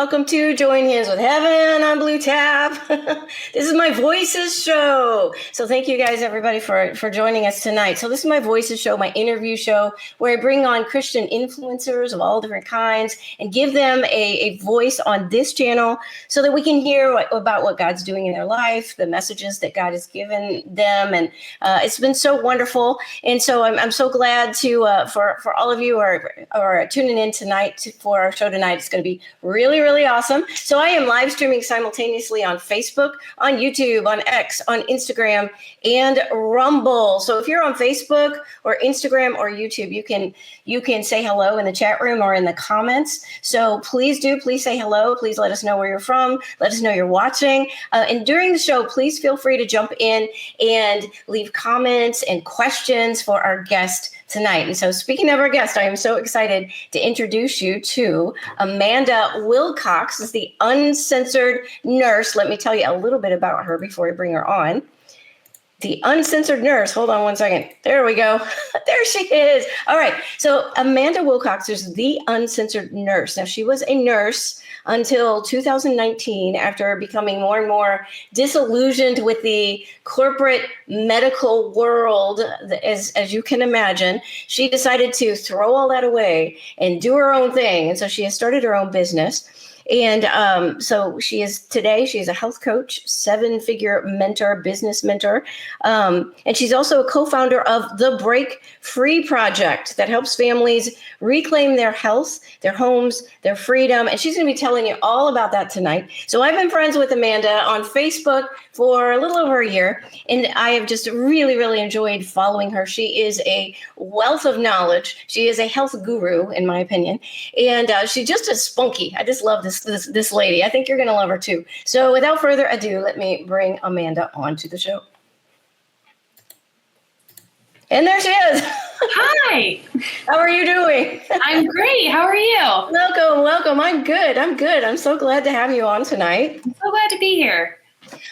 welcome to Join Hands with Heaven on Blue Tab. This is my Voices show. So thank you guys, everybody, for joining us tonight. So this is my Voices show, my interview show, where I bring on Christian influencers of all different kinds and give them a voice on this channel so that we can hear about what God's doing in their life, the messages that God has given them. And it's been so wonderful. And so I'm so glad to for all of you who are tuning in tonight for our show tonight. It's going to be really, really awesome. So I am live streaming simultaneously on Facebook, on YouTube, on X, on Instagram, and Rumble. So if you're on Facebook or Instagram or YouTube, you can say hello in the chat room or in the comments. So please say hello. Please let us know where you're from. Let us know you're watching. And during the show, please feel free to jump in and leave comments and questions for our guest tonight. And so speaking of our guest, I am so excited to introduce you to Amanda Wilcox, is the Uncensored Nurse. Let me tell you a little bit about her before I bring her on. The Uncensored Nurse. Hold on one second. There we go. There she is. All right. So Amanda Wilcox is the Uncensored Nurse. Now, she was a nurse until 2019, after becoming more and more disillusioned with the corporate medical world, as you can imagine. She decided to throw all that away and do her own thing. And so she has started her own business. And so she is a health coach, 7-figure mentor, business mentor. And she's also a co-founder of the Break Free Project that helps families reclaim their health, their homes, their freedom. And she's going to be telling you all about that tonight. So I've been friends with Amanda on Facebook for a little over a year, and I have just really, really enjoyed following her. She is a wealth of knowledge. She is a health guru, in my opinion. And she's just a spunky. I just love this lady. I think you're going to love her too. So without further ado, let me bring Amanda onto the show. And there she is. Hi. How are you doing? I'm great. How are you? Welcome. I'm good. I'm so glad to have you on tonight. I'm so glad to be here.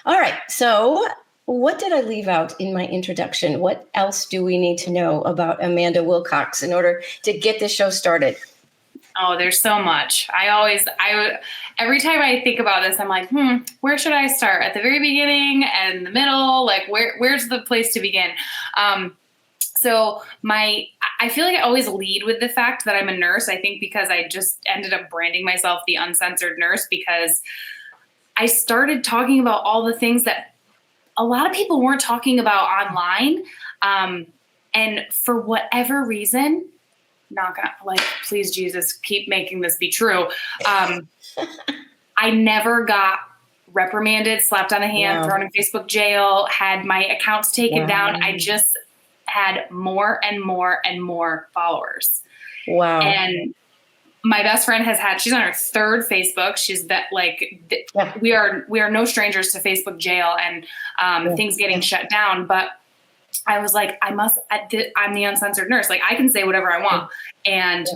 All right. So what did I leave out in my introduction? What else do we need to know about Amanda Wilcox in order to get this show started? Oh, there's so much. Every time I think about this, I'm like, where should I start? At the very beginning and the middle? Like, where's the place to begin? So I feel like I always lead with the fact that I'm a nurse. I think because I just ended up branding myself the Uncensored Nurse, because I started talking about all the things that a lot of people weren't talking about online. And for whatever reason, please Jesus, keep making this be true. I never got reprimanded, slapped on the hand, thrown in Facebook jail, had my accounts taken down. I just had more and more and more followers. Wow. And my best friend she's on her 3rd Facebook. She's we are no strangers to Facebook jail and things getting shut down. But I was like, I'm the Uncensored Nurse. Like, I can say whatever I want. And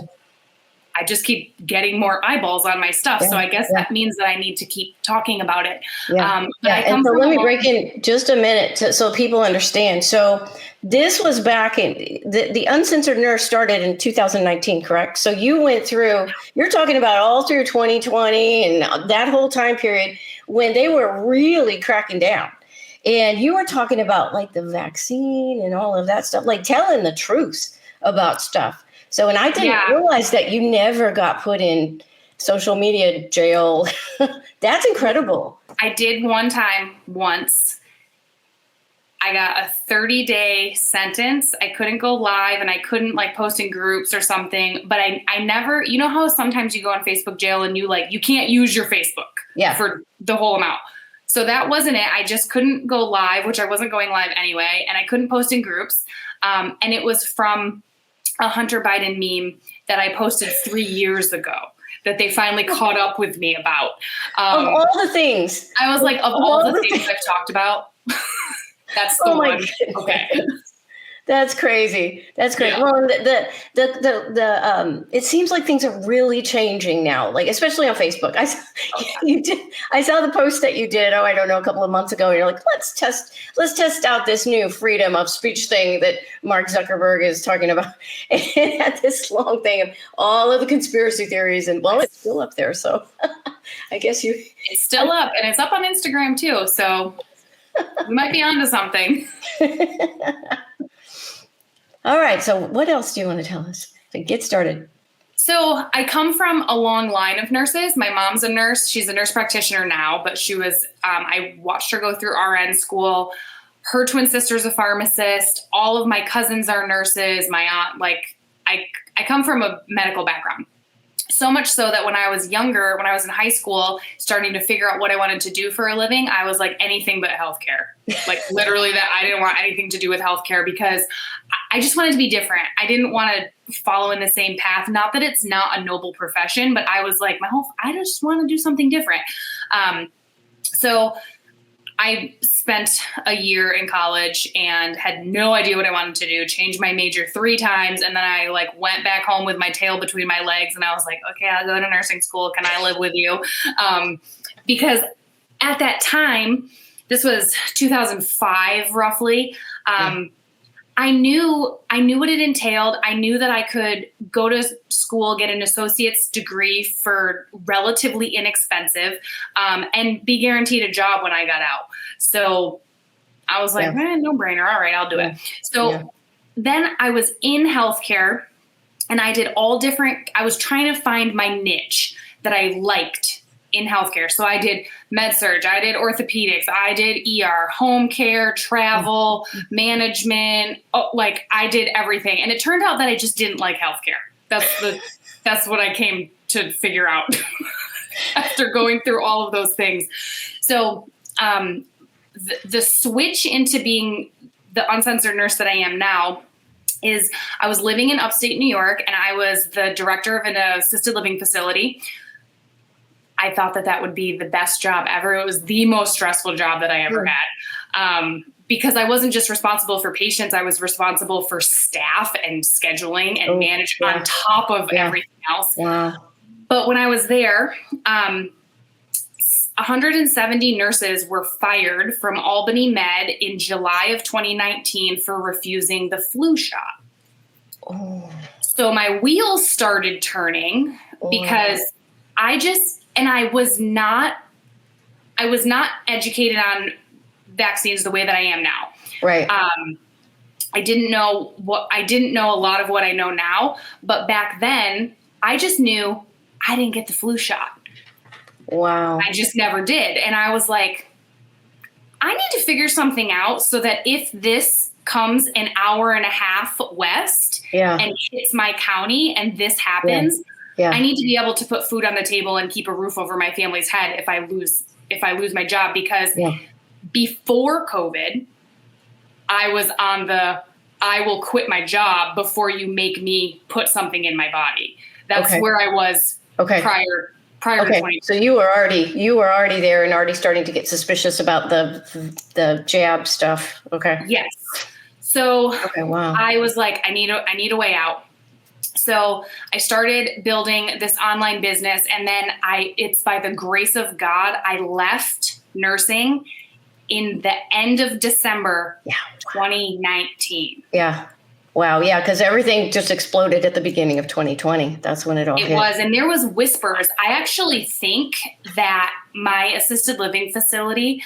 I just keep getting more eyeballs on my stuff. So I guess that means that I need to keep talking about it. And so let me break in just a minute so people understand. So this was back in the Uncensored Nurse started in 2019, correct? So you went through, you're talking about all through 2020 and that whole time period when they were really cracking down. And you were talking about like the vaccine and all of that stuff, like telling the truth about stuff. So, and I didn't realize that you never got put in social media jail. That's incredible. I did once. I got a 30-day sentence. I couldn't go live and I couldn't post in groups or something, but I never, you know how sometimes you go on Facebook jail and you can't use your Facebook for the whole amount. So that wasn't it. I just couldn't go live, which I wasn't going live anyway. And I couldn't post in groups. And it was from a Hunter Biden meme that I posted 3 years ago that they finally caught up with me about. Of all the things. I was like, of all the things I've talked about, that's the one. Goodness. Okay. That's crazy. That's crazy. Yeah. Well, it seems like things are really changing now, like especially on Facebook. I saw the post that you did. Oh, I don't know, a couple of months ago. And you're like, let's test out this new freedom of speech thing that Mark Zuckerberg is talking about. And it had this long thing of all of the conspiracy theories, and well, it's still up there. So I guess it's still up, and it's up on Instagram too. So we might be onto something. All right. So what else do you want to tell us to get started? So I come from a long line of nurses. My mom's a nurse. She's a nurse practitioner now, but she was, I watched her go through RN school. Her twin sister's a pharmacist. All of my cousins are nurses. My aunt, I come from a medical background. So much so that when I was younger, when I was in high school, starting to figure out what I wanted to do for a living, I was like anything but healthcare. Like literally that I didn't want anything to do with healthcare because I just wanted to be different. I didn't want to follow in the same path. Not that it's not a noble profession, but I was like, I just want to do something different. So I spent a year in college and had no idea what I wanted to do, changed my major 3 times. And then I went back home with my tail between my legs. And I was like, okay, I'll go to nursing school. Can I live with you? Because at that time, this was 2005, roughly. I knew what it entailed. I knew that I could go to school, get an associate's degree for relatively inexpensive, and be guaranteed a job when I got out. So I was like, no brainer. All right, I'll do it. So then I was in healthcare and I did I was trying to find my niche that I liked in healthcare. So I did med surg, I did orthopedics, I did ER, home care, travel, management. I did everything. And it turned out that I just didn't like healthcare. That's what I came to figure out after going through all of those things. So the switch into being the uncensored nurse that I am now is I was living in upstate New York and I was the director of an assisted living facility. I thought that would be the best job ever. It was the most stressful job that I ever had. Because I wasn't just responsible for patients, I was responsible for staff and scheduling and management on top of everything else. Wow. But when I was there, 170 nurses were fired from Albany Med in July of 2019 for refusing the flu shot. Oh. So my wheels started turning because I was not educated on vaccines the way that I am now. Right. I didn't know a lot of what I know now, but back then I just knew I didn't get the flu shot. Wow. I just never did. And I was like, I need to figure something out so that if this comes an hour and a half west and hits my county and this happens, I need to be able to put food on the table and keep a roof over my family's head if I lose my job. Because before COVID, I was on I will quit my job before you make me put something in my body. That's where I was prior to 20. So you were already there and already starting to get suspicious about the jab stuff. Okay. Yes. So I was like, I need a way out. So I started building this online business, and then it's by the grace of God, I left nursing in the end of December 2019. Yeah. Wow. Yeah. Because everything just exploded at the beginning of 2020. That's when it all hit. It was. And there was whispers. I actually think that my assisted living facility,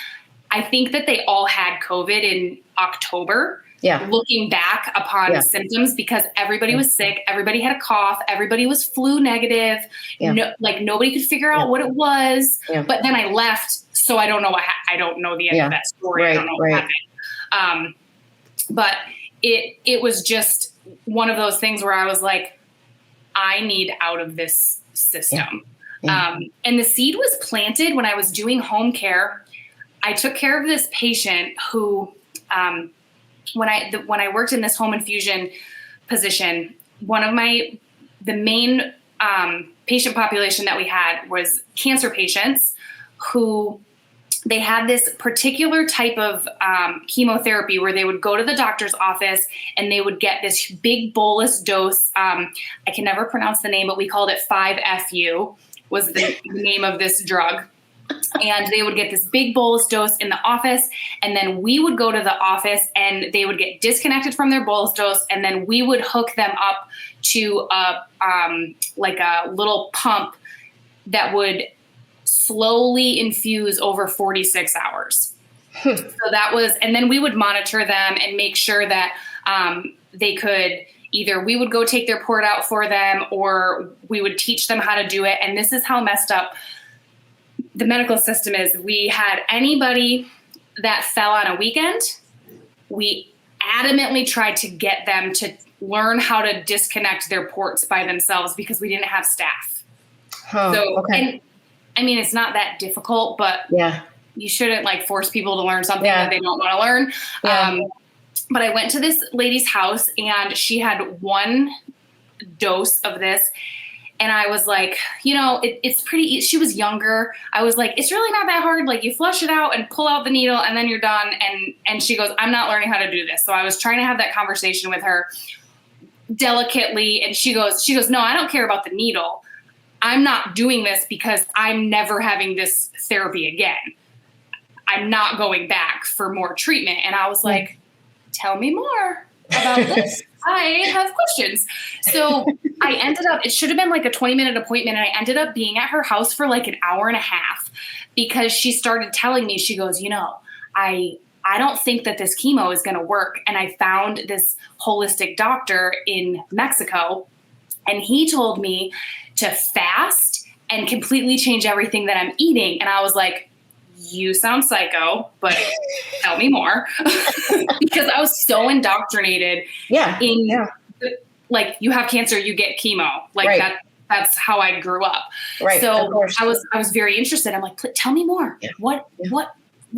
I think that they all had COVID in October. Yeah. Looking back upon symptoms, because everybody was sick, everybody had a cough, everybody was flu negative. No, nobody could figure out what it was. Yeah. But then I left, so I don't know I don't know the end of that story. Right, I don't know what happened. But it was just one of those things where I was like, I need out of this system. Yeah. And the seed was planted when I was doing home care. I took care of this patient who, when I worked in this home infusion position, the main patient population that we had was cancer patients who they had this particular type of chemotherapy where they would go to the doctor's office and they would get this big bolus dose. I can never pronounce the name, but we called it 5FU was the name of this drug. And they would get this big bolus dose in the office, and then we would go to the office and they would get disconnected from their bolus dose, and then we would hook them up to like a little pump that would slowly infuse over 46 hours. So that was, and then we would monitor them and make sure that they could either, we would go take their port out for them, or we would teach them how to do it. And this is how messed up the medical system is. We had anybody that fell on a weekend, we adamantly tried to get them to learn how to disconnect their ports by themselves because we didn't have staff. And I mean, it's not that difficult, but you shouldn't like force people to learn something that they don't want to learn. But I went to this lady's house and she had one dose of this. And I was like, you know, it's pretty easy. She was younger. I was like, it's really not that hard. Like you flush it out and pull out the needle and then you're done. And she goes, I'm not learning how to do this. So I was trying to have that conversation with her delicately. And she goes, no, I don't care about the needle. I'm not doing this because I'm never having this therapy again. I'm not going back for more treatment. And I was like, tell me more about this. I have questions. So I ended up, it should have been like a 20-minute appointment. And I ended up being at her house for like an hour and a half because she started telling me, she goes, you know, I don't think that this chemo is going to work. And I found this holistic doctor in Mexico, and he told me to fast and completely change everything that I'm eating. And I was like, you sound psycho, but tell me more. Because I was so indoctrinated like you have cancer, you get chemo. Like that's how I grew up. Right. So I was very interested. I'm like, tell me more. Yeah. What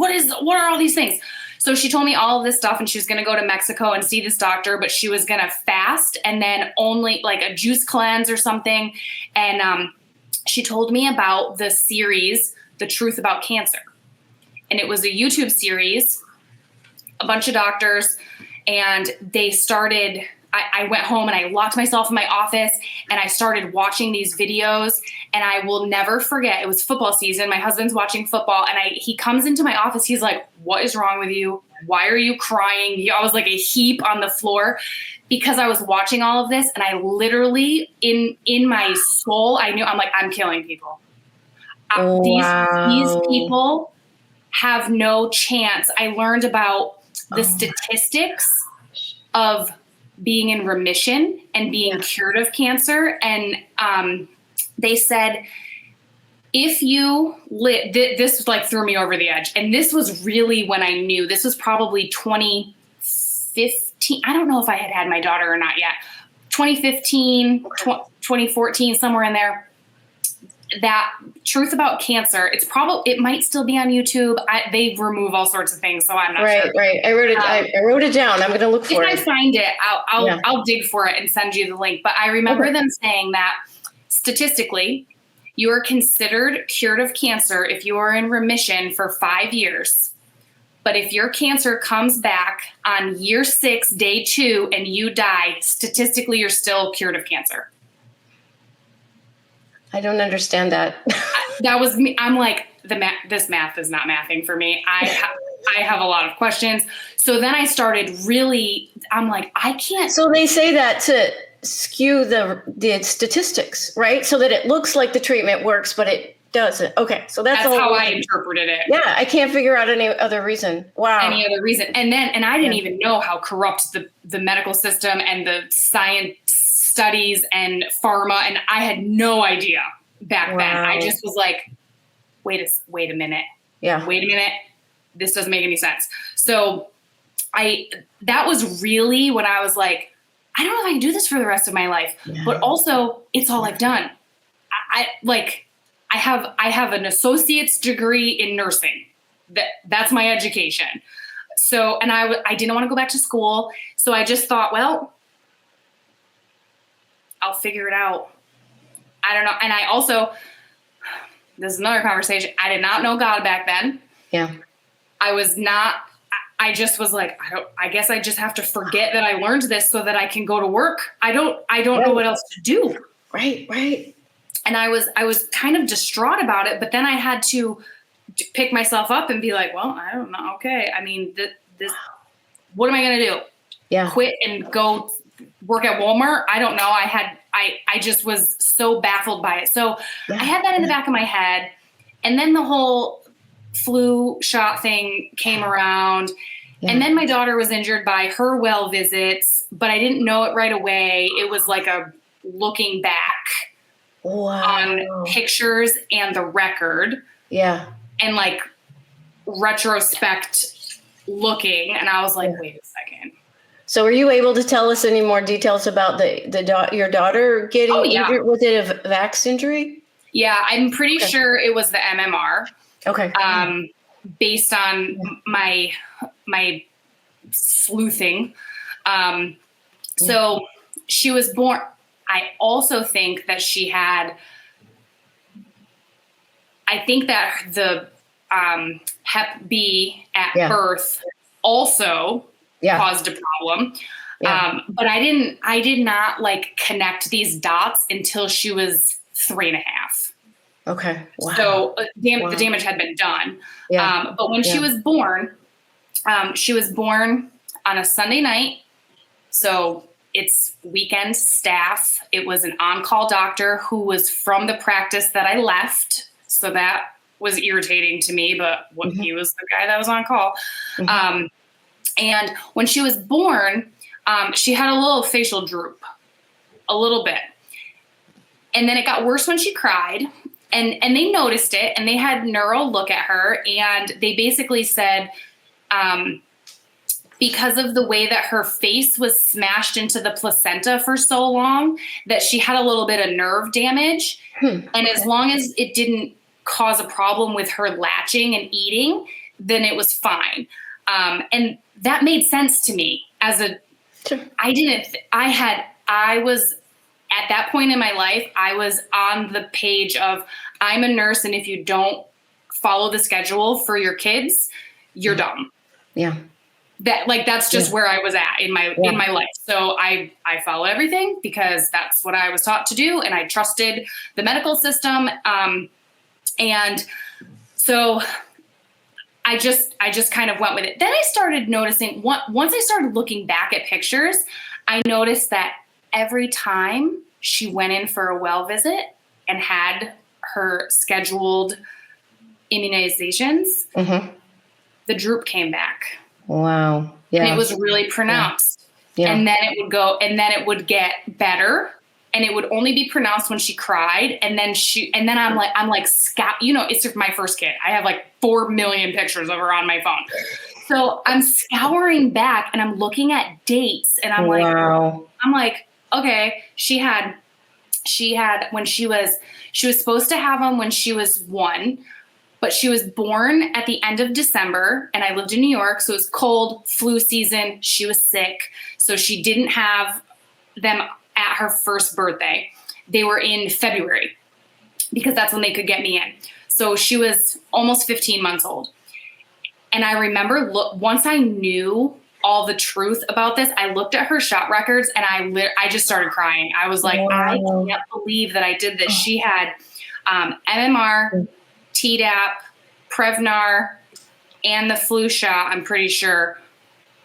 are all these things? So she told me all of this stuff, and she was going to go to Mexico and see this doctor, but she was going to fast and then only like a juice cleanse or something. And she told me about the series, The Truth About Cancer. And it was a YouTube series, a bunch of doctors, and they started, I went home and I locked myself in my office and I started watching these videos, and I will never forget, it was football season. My husband's watching football and he comes into my office. He's like, what is wrong with you? Why are you crying? I was like a heap on the floor because I was watching all of this, and I literally in my soul, I knew, I'm like, I'm killing people. These people have no chance. I learned about the statistics of being in remission and being cured of cancer. And they said, if you this like threw me over the edge. And this was really when I knew, this was probably 2015. I don't know if I had my daughter or not yet. 2015, 2014, somewhere in there. That Truth About Cancer, it might still be on YouTube. They remove all sorts of things, so I'm not sure. Right. I wrote it down. I'm going to look for it. If I find it, I'll dig for it and send you the link. But I remember them saying that statistically, you are considered cured of cancer if you are in remission for 5 years. But if your cancer comes back on year 6, day 2, and you die, statistically, you're still cured of cancer. I don't understand that. That was me. I'm like, this math is not mathing for me. I have a lot of questions. So then I started I'm like, I can't. So they say that to skew the statistics, right? So that it looks like the treatment works, but it doesn't. Okay. So that's how I interpreted it. Yeah. I can't figure out any other reason. Wow. Any other reason. And I didn't even know how corrupt the medical system and the science studies and pharma, and I had no idea back then. I just was like, wait a minute. Yeah. Wait a minute. This doesn't make any sense. So that was really when I was like, I don't know if I can do this for the rest of my life, but also it's all I've done. I have an associate's degree in nursing. That's my education. So, and I didn't want to go back to school. So I just thought, well, I'll figure it out. I don't know. And I also, this is another conversation. I did not know God back then. Yeah. I just was like, I guess I just have to forget that I learned this so that I can go to work. I don't know what else to do. Right. Right. And I was kind of distraught about it, but then I had to pick myself up and be like, well, I don't know. Okay. I mean, this, what am I going to do? Yeah. Quit and go work at Walmart? I don't know. I just was so baffled by it. So I had that in the back of my head. And then the whole flu shot thing came around. Yeah. And then my daughter was injured by her well visits, but I didn't know it right away. It was like a looking back on pictures and the record. Yeah. And like retrospect looking. And I was like, wait a second. So were you able to tell us any more details about your daughter getting injured? Was it a vax injury? Yeah, I'm pretty sure it was the MMR. Okay. Based on my sleuthing. So she was born. I also think that she had, I think that the Hep B at birth also caused a problem. Yeah. But I did not like connect these dots until she was 3.5. Okay. Wow. So the damage had been done. Yeah. But when she was born on a Sunday night. So it's weekend staff. It was an on-call doctor who was from the practice that I left. So that was irritating to me, but he was the guy that was on call. Mm-hmm. And when she was born, she had a little facial droop, a little bit. And then it got worse when she cried. And they noticed it, and they had neuro look at her, and they basically said, because of the way that her face was smashed into the placenta for so long, that she had a little bit of nerve damage. And as long as it didn't cause a problem with her latching and eating, then it was fine. And that made sense to me I was at that point in my life, I was on the page of, I'm a nurse, and if you don't follow the schedule for your kids, you're dumb. Yeah. That's just where I was at in my life. So I follow everything because that's what I was taught to do, and I trusted the medical system. And so I just kind of went with it. Then I started noticing, once I started looking back at pictures, I noticed that every time she went in for a well visit and had her scheduled immunizations, the droop came back. Wow. Yeah. And it was really pronounced. Yeah. And then it would get better, and it would only be pronounced when she cried. And then I'm like, it's my first kid. I have like 4 million pictures of her on my phone. So I'm scouring back and I'm looking at dates, and I'm like, okay, she had when she was supposed to have them when she was 1, but she was born at the end of December, and I lived in New York. So it was cold, flu season. She was sick. So she didn't have them at her first birthday. They were in February because that's when they could get me in. So she was almost 15 months old. And I remember once I knew all the truth about this, I looked at her shot records, and I just started crying. I was like, I can't believe that I did this. She had MMR, Tdap, Prevnar, and the flu shot, I'm pretty sure,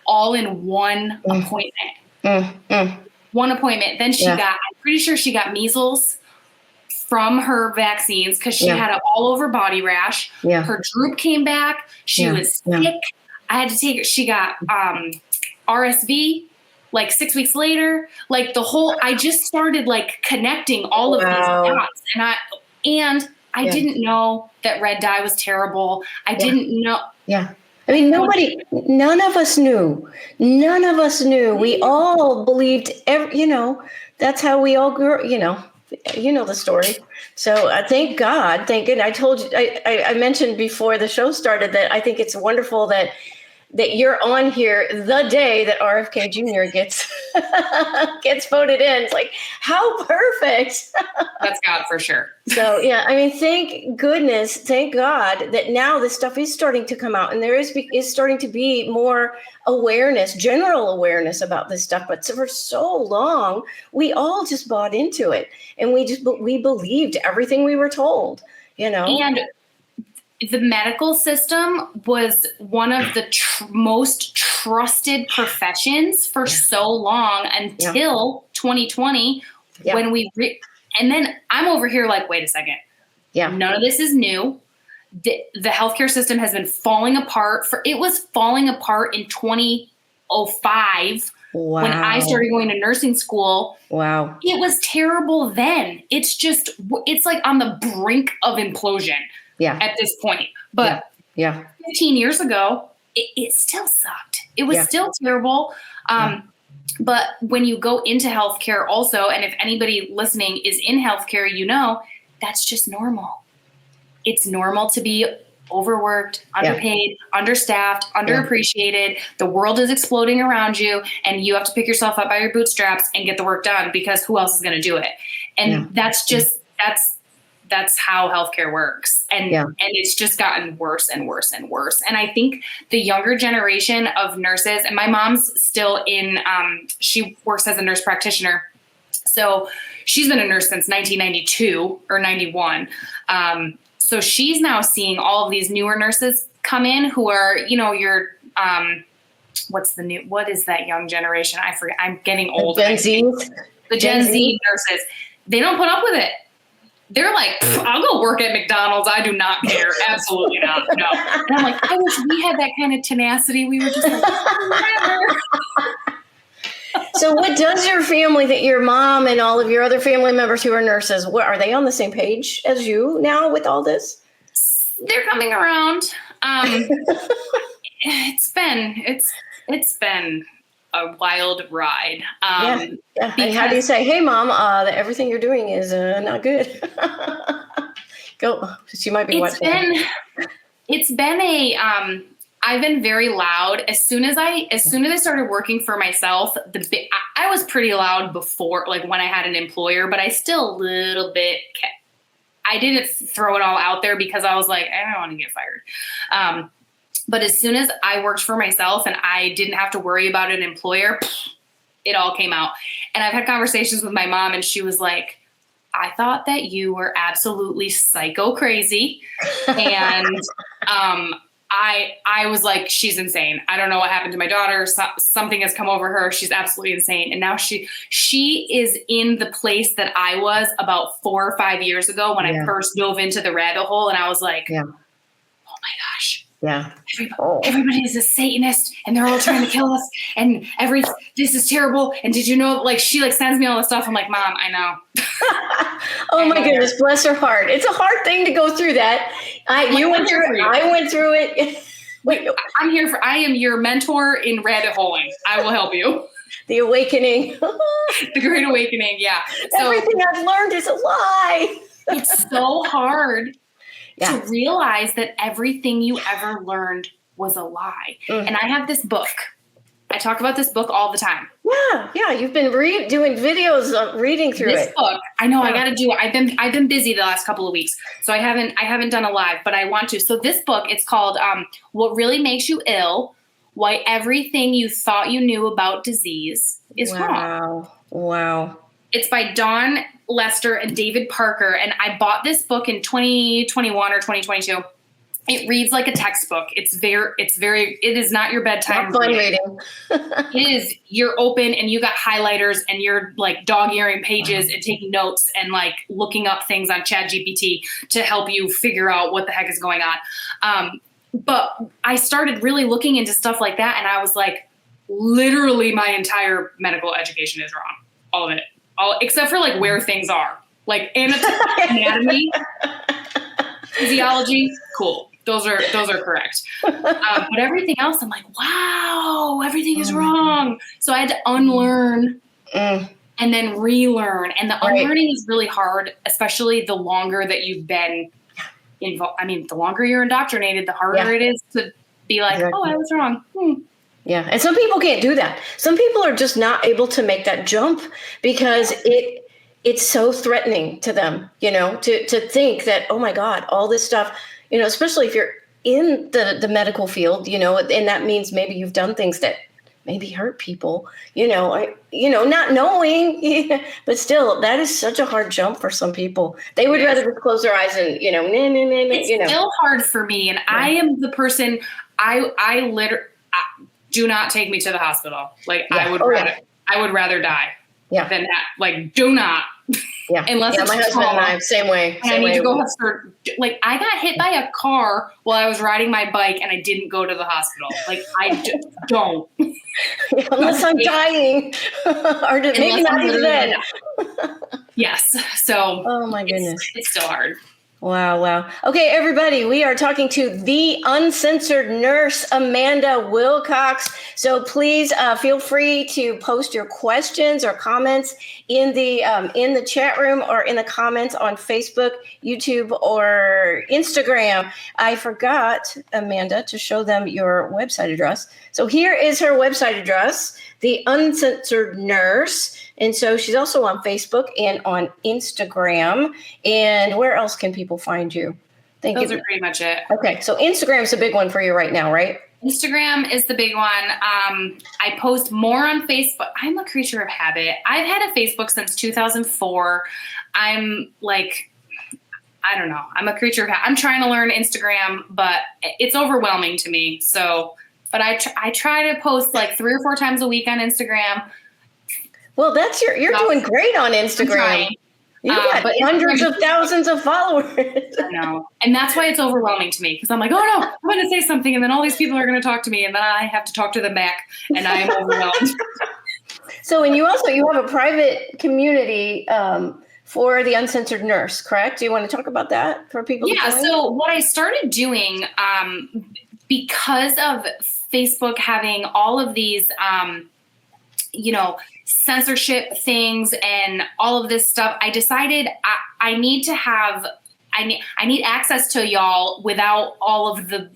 all in one appointment. One appointment. Then I'm pretty sure she got measles from her vaccines because she had an all over body rash. Yeah. Her droop came back. She was sick. I had to take her. She got RSV like 6 weeks later. Like I just started like connecting all of these dots, and I didn't know that red dye was terrible. I didn't know. Yeah. I mean, none of us knew. None of us knew. We all believed, that's how we all grew, you know the story. So thank God. I told you, I mentioned before the show started that I think it's wonderful that you're on here the day that RFK Jr. gets gets voted in. It's like, how perfect. That's God for sure. So, yeah, I mean, thank goodness, thank God that now this stuff is starting to come out, and there is starting to be more awareness, general awareness about this stuff. But for so long, we all just bought into it, and we believed everything we were told, you know? And the medical system was one of the most trusted professions for so long until 2020 when and then I'm over here like, wait a second. Yeah. None of this is new. The healthcare system has been falling apart. It was falling apart in 2005 when I started going to nursing school. Wow. It was terrible then. It's like on the brink of implosion. Yeah. At this point. But 15 years ago, it still sucked. It was still terrible. But when you go into healthcare also, and if anybody listening is in healthcare, you know, that's just normal. It's normal to be overworked, underpaid, understaffed, underappreciated. The world is exploding around you, and you have to pick yourself up by your bootstraps and get the work done, because who else is going to do it? And that's how healthcare works. And it's just gotten worse and worse and worse. And I think the younger generation of nurses, and my mom's still she works as a nurse practitioner. So she's been a nurse since 1992 or 91. So she's now seeing all of these newer nurses come in who are, you know, your, what is that young generation? I forget. I'm getting old. Gen Z. The Gen Z nurses. They don't put up with it. They're like, I'll go work at McDonald's. I do not care. Absolutely not. No. And I'm like, I wish we had that kind of tenacity. We were just like, whatever. So what does your family, that your mom and all of your other family members who are nurses, are they on the same page as you now with all this? They're coming around. It's been a wild ride. And how do you say, hey, Mom, everything you're doing is not good? Go. She might be watching. It's been I've been very loud. As soon as I started working for myself, I was pretty loud before, like when I had an employer, but I still a little bit I didn't throw it all out there because I was like, I don't want to get fired. But as soon as I worked for myself and I didn't have to worry about an employer, it all came out. And I've had conversations with my mom, and she was like, I thought that you were absolutely psycho crazy. And I was like, she's insane. I don't know what happened to my daughter. Something has come over her. She's absolutely insane. And now she is in the place that I was about 4 or 5 years ago when I first dove into the rabbit hole. And I was like, oh my gosh. Yeah. Everybody is a Satanist, and they're all trying to kill us, and this is terrible. And did you know, like, she like sends me all this stuff. I'm like, Mom, I know. Oh my goodness, bless her heart. It's a hard thing to go through that. I went through it. Wait, I am your mentor in rabbit holing. I will help you. The awakening. The great awakening. Yeah. So everything I've learned is a lie. It's so hard to realize that everything you ever learned was a lie. Mm-hmm. And I have this book. I talk about this book all the time. Yeah. You've been doing videos, reading through this book. I know I got to do it. I've been busy the last couple of weeks, so I haven't done a live, but I want to. So this book, it's called "What Really Makes You Ill: Why Everything You Thought You Knew About Disease Is Wrong." Wow. It's by Dawn Lester and David Parker, and I bought this book in 2021 or 2022. It reads like a textbook. It is not your bedtime. Not fun reading. It is. You're open and you got highlighters and you're like dog-earing pages and taking notes and like looking up things on ChatGPT to help you figure out what the heck is going on. But I started really looking into stuff like that, and I was like, literally my entire medical education is wrong. All of it. Except for like where things are. Like anatomy, physiology, cool. Those are correct. But everything else, I'm like, wow, everything is wrong. So I had to unlearn and then relearn. And the unlearning is really hard, especially the longer that you've been involved. I mean, the longer you're indoctrinated, the harder it is to be like, oh, I was wrong. Yeah. And some people can't do that. Some people are just not able to make that jump because it's so threatening to them, to think that, oh my God, all this stuff, especially if you're in the medical field, and that means maybe you've done things that maybe hurt people, not knowing, but still, that is such a hard jump for some people. They would rather just close their eyes and, It's still hard for me. And I am the person, I literally, do not take me to the hospital. Like I would rather die than that. Like, do not. Yeah. Unless it's my husband and I, same way. And I need to go like I got hit by a car while I was riding my bike and I didn't go to the hospital. Like I don't. Unless I'm dying. Or maybe not even then. Yes. So oh my goodness. It's still hard. Wow. Okay, everybody, we are talking to the uncensored nurse, Amanda Wilcox. So please feel free to post your questions or comments in the chat room or in the comments on Facebook, YouTube, or Instagram. I forgot, Amanda, to show them your website address. So here is her website address, The Uncensored Nurse. And so she's also on Facebook and on Instagram. And where else can people find you? Those are pretty much it. Okay. So Instagram's a big one for you right now, right? Instagram is the big one. I post more on Facebook. I'm a creature of habit. I've had a Facebook since 2004. I'm like, I don't know. I'm a creature of habit. I'm trying to learn Instagram, but it's overwhelming to me. So, but I try to post like 3 or 4 times a week on Instagram. Well, you're doing great on Instagram. You got hundreds of thousands of followers. I know. And that's why it's overwhelming to me because I'm like, oh no, I'm going to say something and then all these people are going to talk to me and then I have to talk to them back and I am overwhelmed. So, and you have a private community for the Uncensored Nurse, correct? Do you want to talk about that for people? Yeah. So what I started doing because of Facebook having all of these, censorship things and all of this stuff, I decided I need access to y'all without all of the,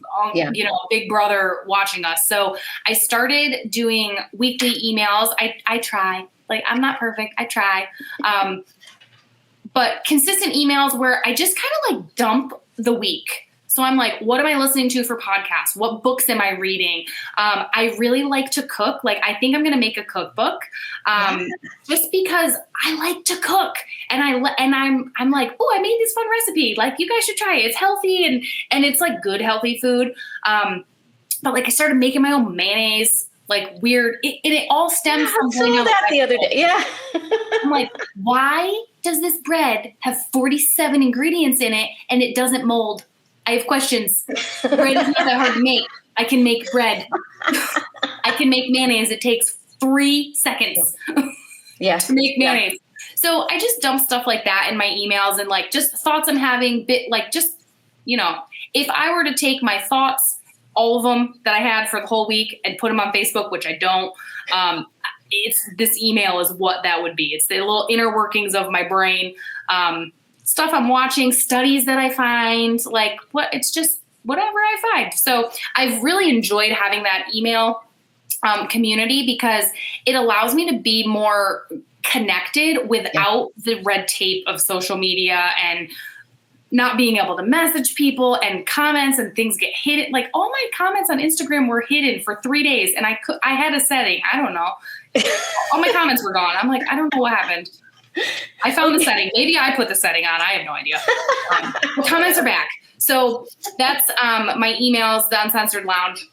Big Brother watching us. So I started doing weekly emails. I try, like, I'm not perfect. I try. But consistent emails where I just kind of like dump the week. So I'm like, what am I listening to for podcasts? What books am I reading? I really like to cook. Like, I think I'm going to make a cookbook just because I like to cook. And I'm like, oh, I made this fun recipe. Like, you guys should try it. It's healthy and it's like good, healthy food. But like I started making my own mayonnaise, like weird. It all stems from going out that the other day. Yeah. I'm like, why does this bread have 47 ingredients in it and it doesn't mold? I have questions. Bread is not that hard to make. I can make bread. I can make mayonnaise. It takes 3 seconds to make mayonnaise. So I just dump stuff like that in my emails and like just thoughts I'm having, if I were to take my thoughts, all of them that I had for the whole week and put them on Facebook, which I don't, this email is what that would be. It's the little inner workings of my brain. Stuff I'm watching, studies that I find, it's just whatever I find. So I've really enjoyed having that email community because it allows me to be more connected without the red tape of social media and not being able to message people and comments and things get hidden. Like all my comments on Instagram were hidden for 3 days and I had a setting. I don't know. All my comments were gone. I'm like, I don't know what happened. I found the setting. Maybe I put the setting on. I have no idea. The comments are back. So that's my emails, the Uncensored Lounge.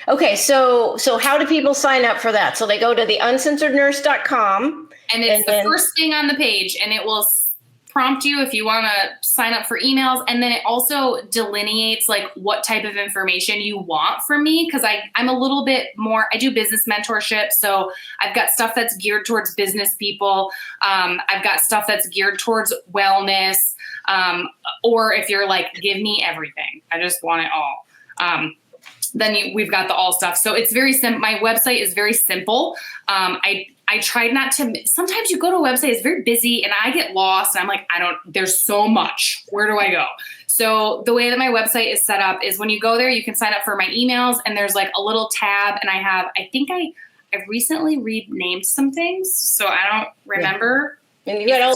Okay, so how do people sign up for that? So they go to theuncensorednurse.com. And it's the first thing on the page, and it will prompt you if you want to sign up for emails. And then it also delineates like what type of information you want from me. Cause I'm a little bit more, I do business mentorship. So I've got stuff that's geared towards business people. I've got stuff that's geared towards wellness. Or if you're like, give me everything. I just want it all. Then we've got the all stuff. So it's very simple. My website is very simple. I I tried not to, sometimes you go to a website, it's very busy and I get lost and I'm like, there's so much. Where do I go? So the way that my website is set up is when you go there, you can sign up for my emails and there's like a little tab and I recently renamed some things. So I don't remember. Yeah. And you got all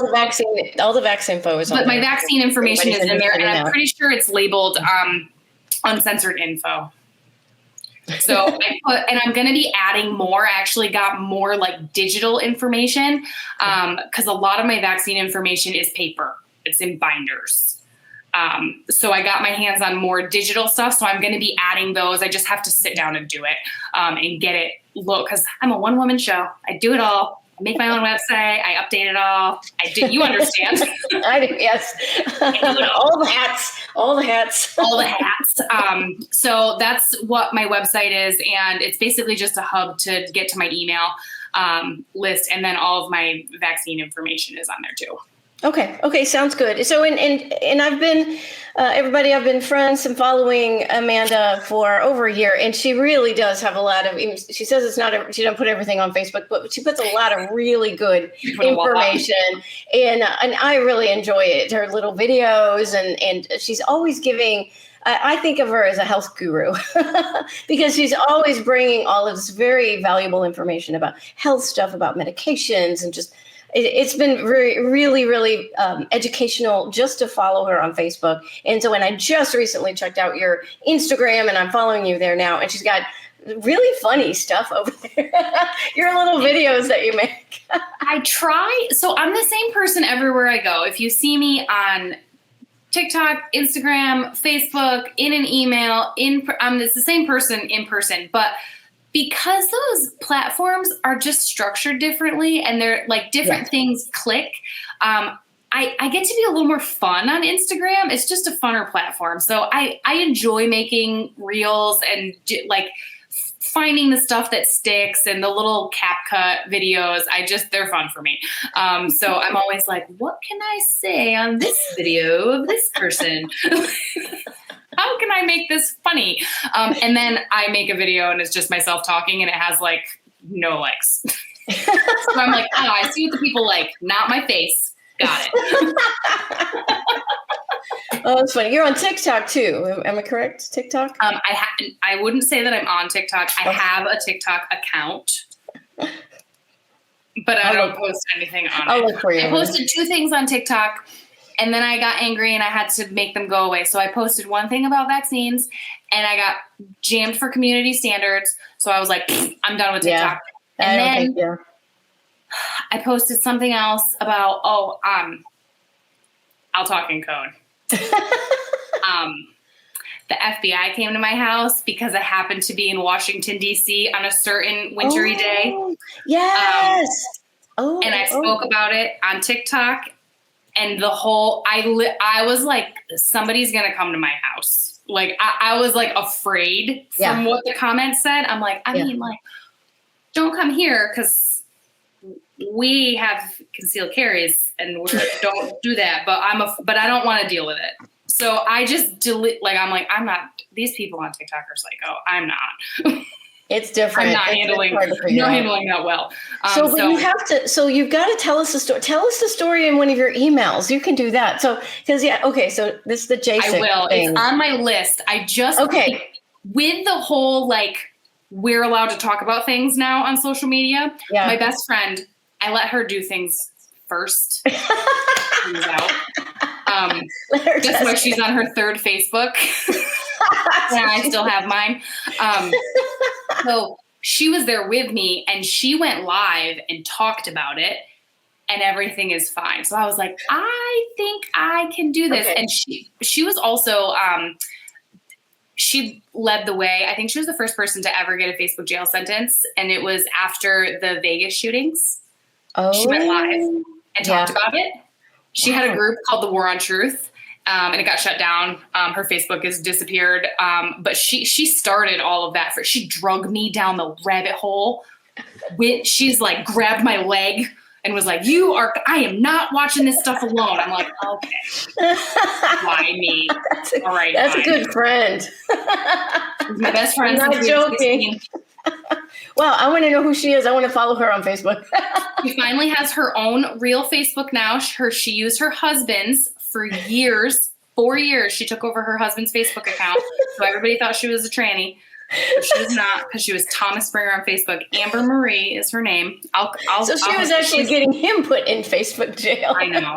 the vaccine info is on But there. my vaccine information is in there and I'm pretty sure it's labeled uncensored info. So I'm going to be adding more. I actually got more like digital information because a lot of my vaccine information is paper. It's in binders. So I got my hands on more digital stuff. So I'm going to be adding those. I just have to sit down and do it and get it because I'm a one-woman show. I do it all. I make my own website. I update it all. You understand. I do, yes. All the hats. So that's what my website is. And it's basically just a hub to get to my email list. And then all of my vaccine information is on there too. Okay. Sounds good. So, and I've been, I've been friends and following Amanda for over a year, and she really does have a lot of, she says she doesn't put everything on Facebook, but she puts a lot of really good information, and I really enjoy it. Her little videos, and she's always giving, I think of her as a health guru because she's always bringing all of this very valuable information about health stuff, about medications, and just, it's been really, really educational just to follow her on Facebook. And so when I just recently checked out your Instagram, and I'm following you there now, and she's got really funny stuff over there. Your little videos that you make. I try. So I'm the same person everywhere I go. If you see me on TikTok, Instagram, Facebook, in an email, it's the same person in person, but because those platforms are just structured differently and they're like different things click, I get to be a little more fun on Instagram. It's just a funner platform. So I enjoy making reels and like finding the stuff that sticks and the little CapCut videos. They're fun for me. So I'm always like, what can I say on this video of this person? How can I make this funny? And then I make a video and it's just myself talking and it has like no likes. So I'm like, oh, I see what the people like, not my face. Got it. Oh, that's funny. You're on TikTok too. Am I correct? TikTok? I wouldn't say that I'm on TikTok. I have a TikTok account, but I don't post anything on it. I'll look for you. I posted 2 things on TikTok. And then I got angry and I had to make them go away. So I posted one thing about vaccines and I got jammed for community standards. So I was like, I'm done with TikTok. Yeah, and then I posted something else about, I'll talk in code. The FBI came to my house because I happened to be in Washington, D.C. on a certain wintry day. Yes. And I spoke about it on TikTok. And I was like, somebody's going to come to my house. Like, I was like afraid from what the comments said. I'm like, I mean, like, don't come here because we have concealed carries and don't do that. But I don't want to deal with it. So I just delete, like, I'm like, I'm not, these people on TikTok are psycho. I'm not. It's different. I'm not handling that well. So you've got to tell us the story. Tell us the story in one of your emails. You can do that. So, so this is the Jason. I will. thing. It's on my list. I just, with the whole, like, we're allowed to talk about things now on social media. Yeah. My best friend, I let her do things first. That's why she's on her 3rd Facebook. Yeah, I still have mine. So she was there with me and she went live and talked about it and everything is fine. So I was like, I think I can do this. Okay. And she was also, she led the way. I think she was the first person to ever get a Facebook jail sentence. And it was after the Vegas shootings. Oh. She went live and talked about it. She had a group called the War on Truth. And it got shut down. Her Facebook has disappeared. But she started all of that. She drugged me down the rabbit hole. She's like grabbed my leg and was like, I am not watching this stuff alone. I'm like, okay. Why me? All right. That's fine. A good friend. My best friend. I'm not joking. Wow, I want to know who she is. I want to follow her on Facebook. She finally has her own real Facebook now. She used her husband's for years, 4 years. She took over her husband's Facebook account. So everybody thought she was a tranny. But she was not, because she was Thomas Springer on Facebook. Amber Marie is her name. So she was actually getting him put in Facebook jail. I know.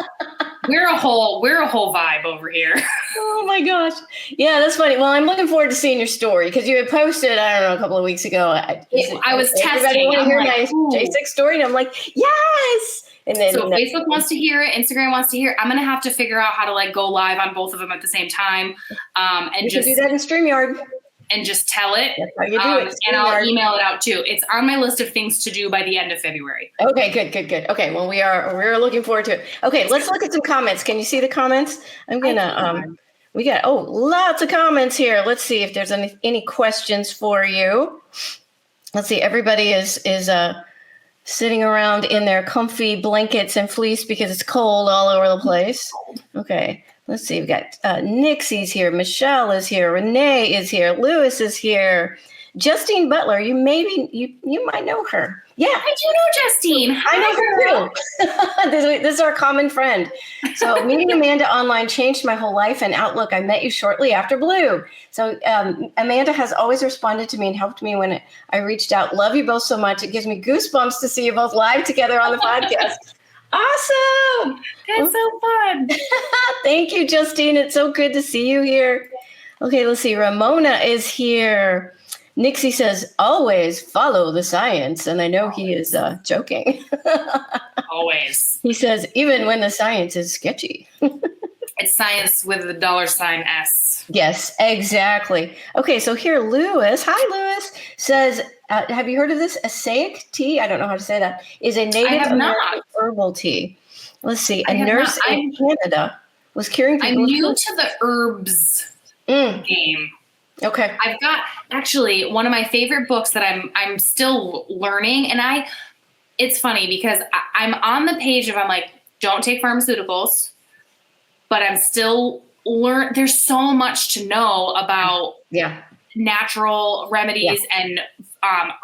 We're a whole vibe over here. Oh my gosh. Yeah, that's funny. Well, I'm looking forward to seeing your story because you had posted, I don't know, a couple of weeks ago. I was testing. Everybody want to hear my J6 story? And I'm like, yes. And then so Facebook wants to hear it. Instagram wants to hear it. I'm going to have to figure out how to like go live on both of them at the same time. And you just can do that in StreamYard. And just tell it. That's how you do it. And I'll email it out too. It's on my list of things to do by the end of February. Okay, good. Okay, well, we're looking forward to it. Okay, let's look at some comments. Can you see the comments? I'm gonna we got lots of comments here. Let's see if there's any questions for you. Let's see. Everybody is sitting around in their comfy blankets and fleece because it's cold all over the place. Okay. Let's see. We've got Nixie's here. Michelle is here. Renee is here. Lewis is here. Justine Butler. You might know her. Yeah, I do know Justine. Hi, I know her too. This is our common friend. So meeting Amanda online changed my whole life and outlook. I met you shortly after Blue. So Amanda has always responded to me and helped me when I reached out. Love you both so much. It gives me goosebumps to see you both live together on the podcast. Awesome. That's so fun. Thank you, Justine. It's so good to see you here. Okay, let's see. Ramona is here. Nixie says, always follow the science. And I know he is joking. Always. He says, even when the science is sketchy. It's science with the $S. Yes, exactly. Okay, so here Lewis, hi Lewis, says, have you heard of this? Acaic tea, I don't know how to say that, is a Native American herbal tea. Let's see, a nurse in Canada was curing people. I'm new to the herbs game. Okay. I've got actually one of my favorite books that I'm still learning. And it's funny because I'm on the page of, I'm like, don't take pharmaceuticals, but I'm still there's so much to know about natural remedies and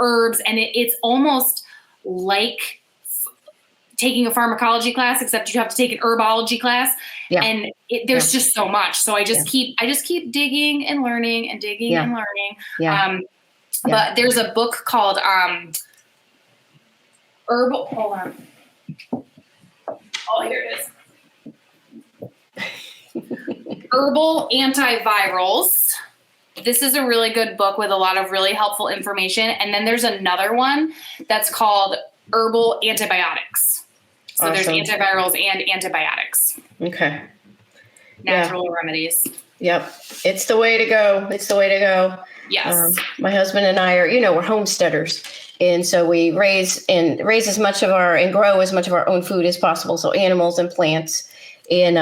herbs. And it's almost like taking a pharmacology class, except you have to take an herbology class. Yeah. And there's just so much. So I just keep digging and learning and digging and learning. Yeah. But there's a book called Herbal. Hold on. Oh, here it is. Herbal Antivirals. This is a really good book with a lot of really helpful information. And then there's another one that's called Herbal Antibiotics. So there's antivirals and antibiotics. Okay. Natural remedies. Yep. It's the way to go. Yes. My husband and I are, we're homesteaders. And so we raise as much of and grow as much of our own food as possible. So animals and plants and,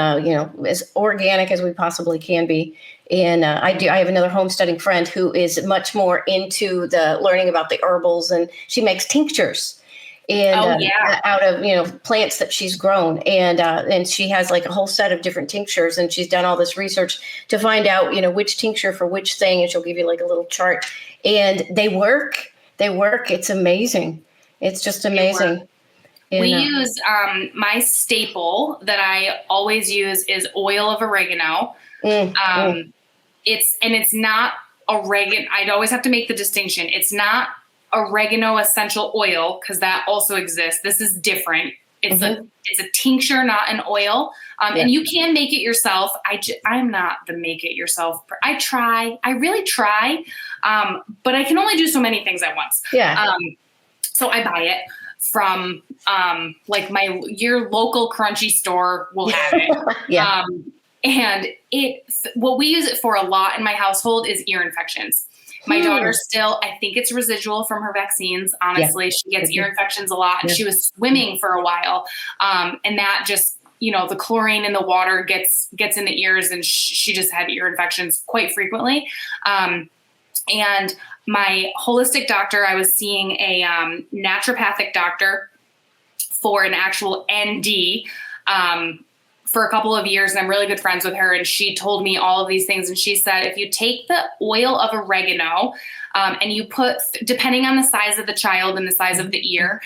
as organic as we possibly can be. And I have another homesteading friend who is much more into the learning about the herbals, and she makes tinctures. And out of plants that she's grown, and she has like a whole set of different tinctures, and she's done all this research to find out which tincture for which thing, and she'll give you like a little chart, and they work. It's amazing. It's just amazing. We use my staple that I always use is oil of oregano. It's not oregano. I'd always have to make the distinction. It's not oregano essential oil, because that also exists. This is different. It's a tincture, not an oil. And you can make it yourself. I'm not the make it yourself. I really try. But I can only do so many things at once. Yeah. So I buy it from like your local crunchy store will have it. And what we use it for a lot in my household is ear infections. My daughter still, I think it's residual from her vaccines. Honestly, she gets ear infections a lot, and she was swimming for a while. And that just, the chlorine in the water gets in the ears, and she just had ear infections quite frequently. And my holistic doctor, I was seeing a naturopathic doctor for an actual ND for a couple of years, and I'm really good friends with her. And she told me all of these things. And she said, if you take the oil of oregano and you put, depending on the size of the child and the size of the ear,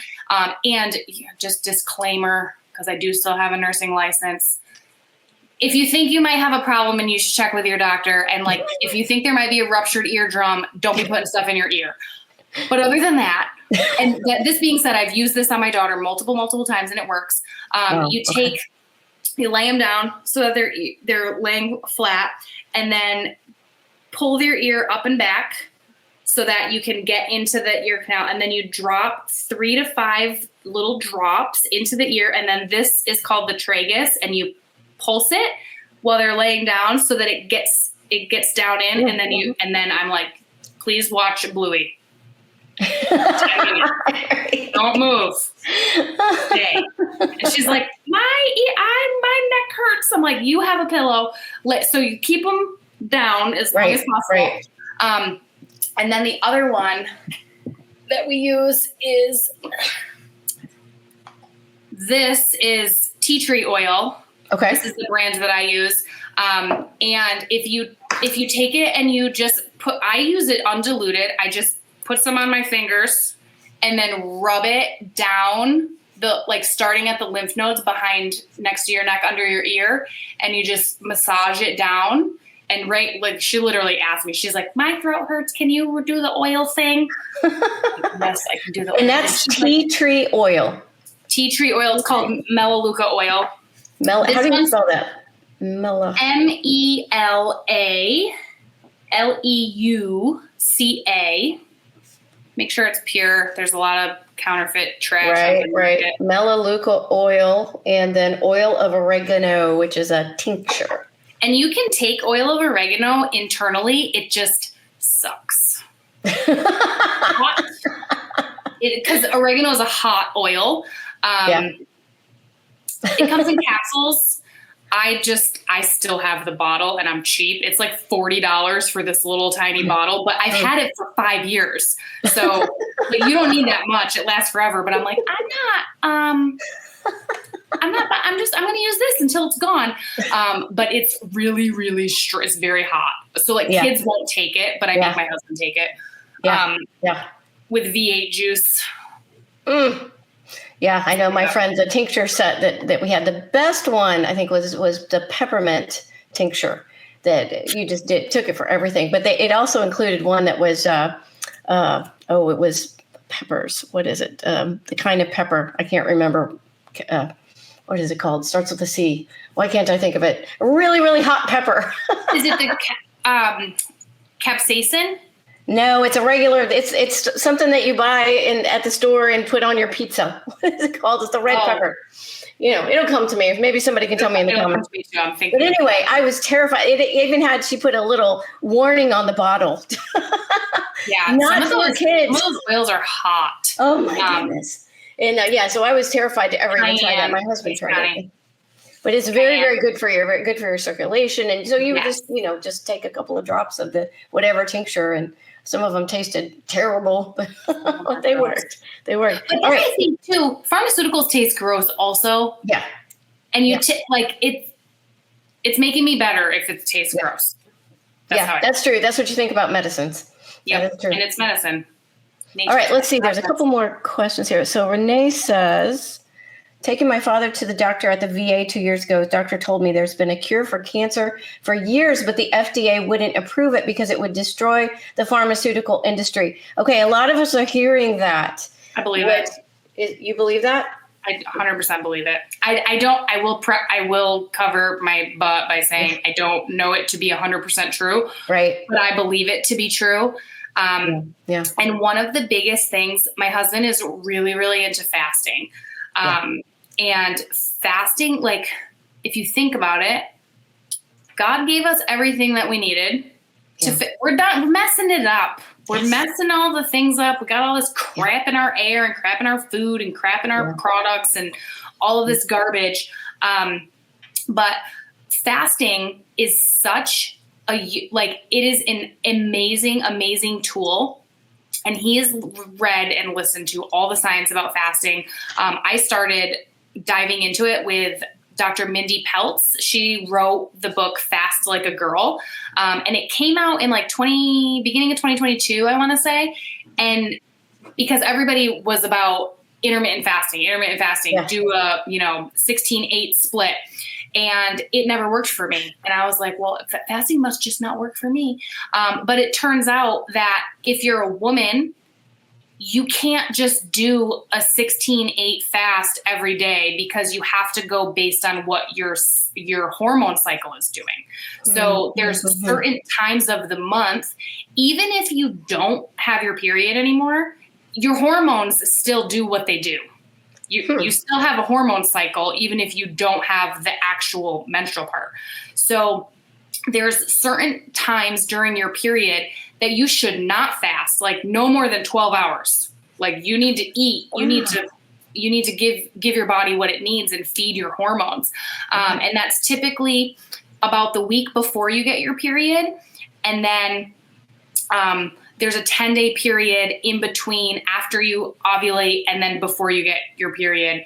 and just disclaimer, because I do still have a nursing license. If you think you might have a problem, and you should check with your doctor, and like, if you think there might be a ruptured eardrum, don't be putting stuff in your ear. But other than that, and this being said, I've used this on my daughter multiple times, and it works. You lay them down so that they're laying flat, and then pull their ear up and back so that you can get into the ear canal. And then you drop 3 to 5 little drops into the ear. And then this is called the tragus, and you pulse it while they're laying down so that it gets down in. And then I'm like, please watch Bluey. 10 minutes. Don't move. Stay. And she's like, my neck hurts. I'm like, you have a pillow. So you keep them down as long as possible. Right. And then the other one that we use is tea tree oil. Okay. This is the brand that I use. And if you take it and you just I use it undiluted. I just put some on my fingers and then rub it down starting at the lymph nodes next to your neck, under your ear. And you just massage it down. And she literally asked me, she's like, my throat hurts. Can you do the oil thing? Yes, I can do the oil. And that's tea tree oil. Tea tree oil. It's called Melaleuca oil. How do you spell that? MELALEUCA. Make sure it's pure. There's a lot of counterfeit trash. Right. Melaleuca oil, and then oil of oregano, which is a tincture. And you can take oil of oregano internally. It just sucks. Because oregano is a hot oil. It comes in capsules. I still have the bottle, and I'm cheap. It's like $40 for this little tiny bottle, but I've had it for 5 years. So you don't need that much. It lasts forever. But I'm like, I'm going to use this until it's gone. But it's really, really it's very hot. So kids won't take it, but I make my husband take it. With V8 juice. Yeah, I know my friend, the tincture set that we had, the best one I think was the peppermint tincture that you just took it for everything. But it also included one that was, it was peppers. What is it? The kind of pepper, I can't remember. What is it called? Starts with a C. Why can't I think of it? A really, really hot pepper. Is it the capsaicin? No, it's a regular. It's something that you buy at the store and put on your pizza. What is it called? It's the red pepper. It'll come to me. Maybe somebody can tell me in the comments. But anyway, I was terrified. It even she put a little warning on the bottle. Yeah, not for kids. Some of those oils are hot. Oh my goodness. And so I was terrified to ever even try that. My husband tried it. But it's very, very good for your circulation. And so you would just take a couple of drops of the whatever tincture, and some of them tasted terrible, but they worked. They worked. But that's the thing too. Pharmaceuticals taste gross also. Yeah. And it's making me better if it tastes gross. That's true. That's what you think about medicines. Yeah, that's true. And it's medicine. All right, let's see. There's a couple more questions here. So Renee says, taking my father to the doctor at the VA 2 years ago, the doctor told me there's been a cure for cancer for years, but the FDA wouldn't approve it because it would destroy the pharmaceutical industry. Okay, a lot of us are hearing that. I believe it. You believe that? I 100% believe it. I will cover my butt by saying I don't know it to be 100% true. Right. But I believe it to be true. And one of the biggest things, my husband is really, really into fasting. And fasting, if you think about it, God gave us everything that we needed to fit. We're messing it up. We're messing all the things up. We got all this crap in our air and crap in our food and crap in our products and all of this garbage. But fasting is such it is an amazing, amazing tool. And he has read and listened to all the science about fasting. I started diving into it with Dr. Mindy Peltz. She wrote the book Fast Like a Girl. And it came out in like beginning of 2022, I want to say. And because everybody was about intermittent fasting, do a, 16-8 split. And it never worked for me. And I was like, well, fasting must just not work for me. But it turns out that if you're a woman, you can't just do a 16-8 fast every day, because you have to go based on what your hormone cycle is doing. So there's certain times of the month, even if you don't have your period anymore, your hormones still do what they do. You still have a hormone cycle, even if you don't have the actual menstrual part. So there's certain times during your period that you should not fast, like no more than 12 hours. Like you need to eat, you need to give your body what it needs and feed your hormones. And that's typically about the week before you get your period. And then, there's a 10-day period in between after you ovulate and then before you get your period,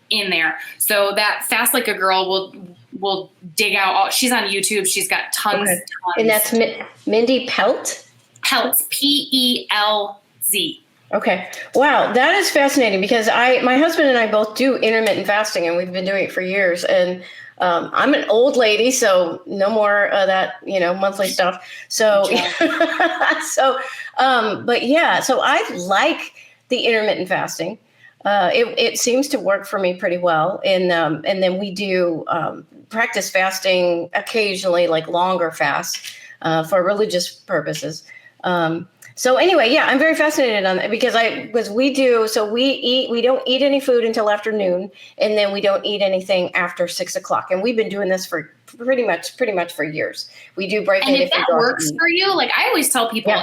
in there. So that Fast Like a Girl will dig out she's on YouTube. She's got tons. And that's Mindy Peltz? Peltz, P-E-L-Z. Okay. Wow. That is fascinating, because my husband and I both do intermittent fasting, and we've been doing it for years. And I'm an old lady, so no more of that, monthly stuff. So, but yeah, so I like the intermittent fasting. It seems to work for me pretty well. And then we do practice fasting occasionally, like longer fasts for religious purposes. So anyway, yeah, I'm very fascinated on that, because we don't eat any food until afternoon, and then we don't eat anything after 6:00. And we've been doing this for pretty much for years. We do break and it. If that works for you, like I always tell people,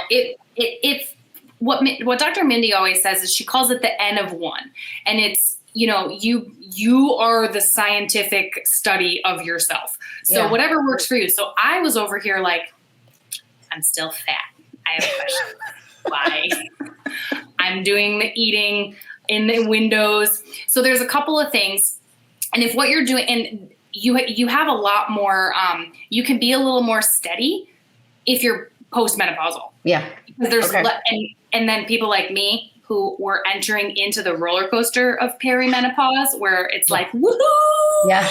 if what Dr. Mindy always says is she calls it the N of one. And it's, you are the scientific study of yourself. So whatever works for you. So I was over here like, I'm still fat. I have a question. Why? I'm doing the eating in the windows. So there's a couple of things. And if what you're doing, and you have a lot more, you can be a little more steady if you're postmenopausal. Yeah. Because there's and then people like me who were entering into the roller coaster of perimenopause, where it's like, woohoo! Yeah.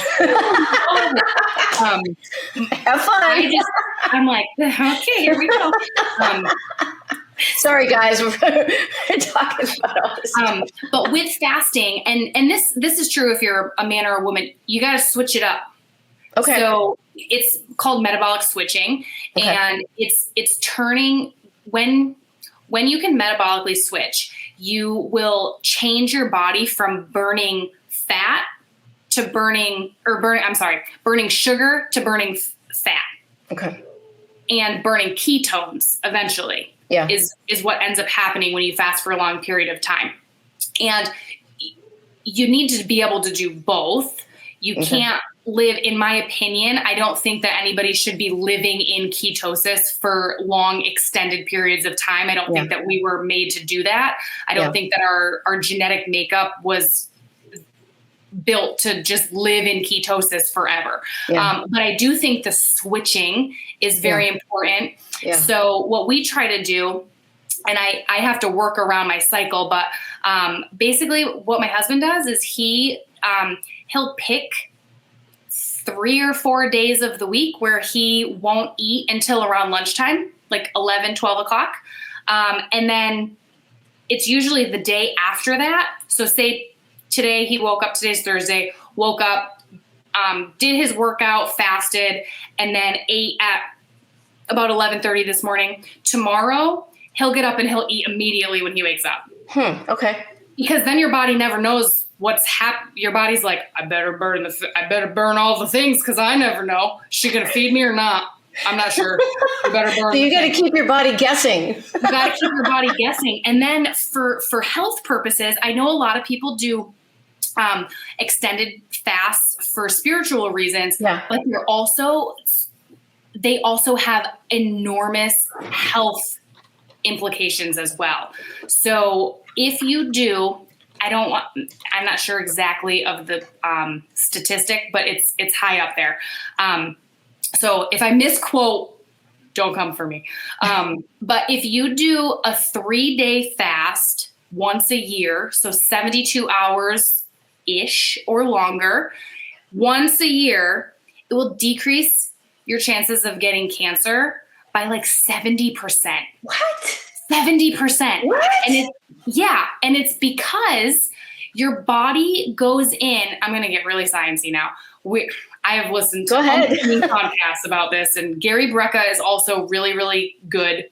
Have fun. I'm like, okay, here we go. Sorry, guys, we're talking about all this. But with fasting, and this is true if you're a man or a woman, you got to switch it up. Okay. So it's called metabolic switching, and it's turning when you can metabolically switch, you will change your body from burning fat to burning sugar to burning fat. Okay. And burning ketones eventually is what ends up happening when you fast for a long period of time. And you need to be able to do both. You can't live, in my opinion, I don't think that anybody should be living in ketosis for long extended periods of time. I don't think that we were made to do that. I don't think that our genetic makeup was built to just live in ketosis forever. But I do think the switching is very important. Yeah. So what we try to do, and I have to work around my cycle, but basically what my husband does is he'll pick 3 or 4 days of the week where he won't eat until around lunchtime, like 11, 12 o'clock. And then it's usually the day after that. So say today he woke up, today's Thursday, woke up, did his workout, fasted, and then ate at about 11:30 this morning. Tomorrow, he'll get up and he'll eat immediately when he wakes up. Okay. Because then your body never knows what's happening. Your body's like, I better burn all the things, because I never know. Is she going to feed me or not? I'm not sure. You better burn. So you got to keep your body guessing. You got to keep your body guessing. And then for health purposes, I know a lot of people do extended fasts for spiritual reasons, but they also have enormous health implications as well. So if you do I'm not sure exactly of the statistic, but it's high up there. So if I misquote, don't come for me. But if you do a 3-day fast once a year, so 72 hours-ish or longer, once a year, it will decrease your chances of getting cancer by like 70%. What? 70%. What? And it's because your body goes in. I'm going to get really sciencey now. I have listened to podcasts about this, and Gary Brecka is also really, really good.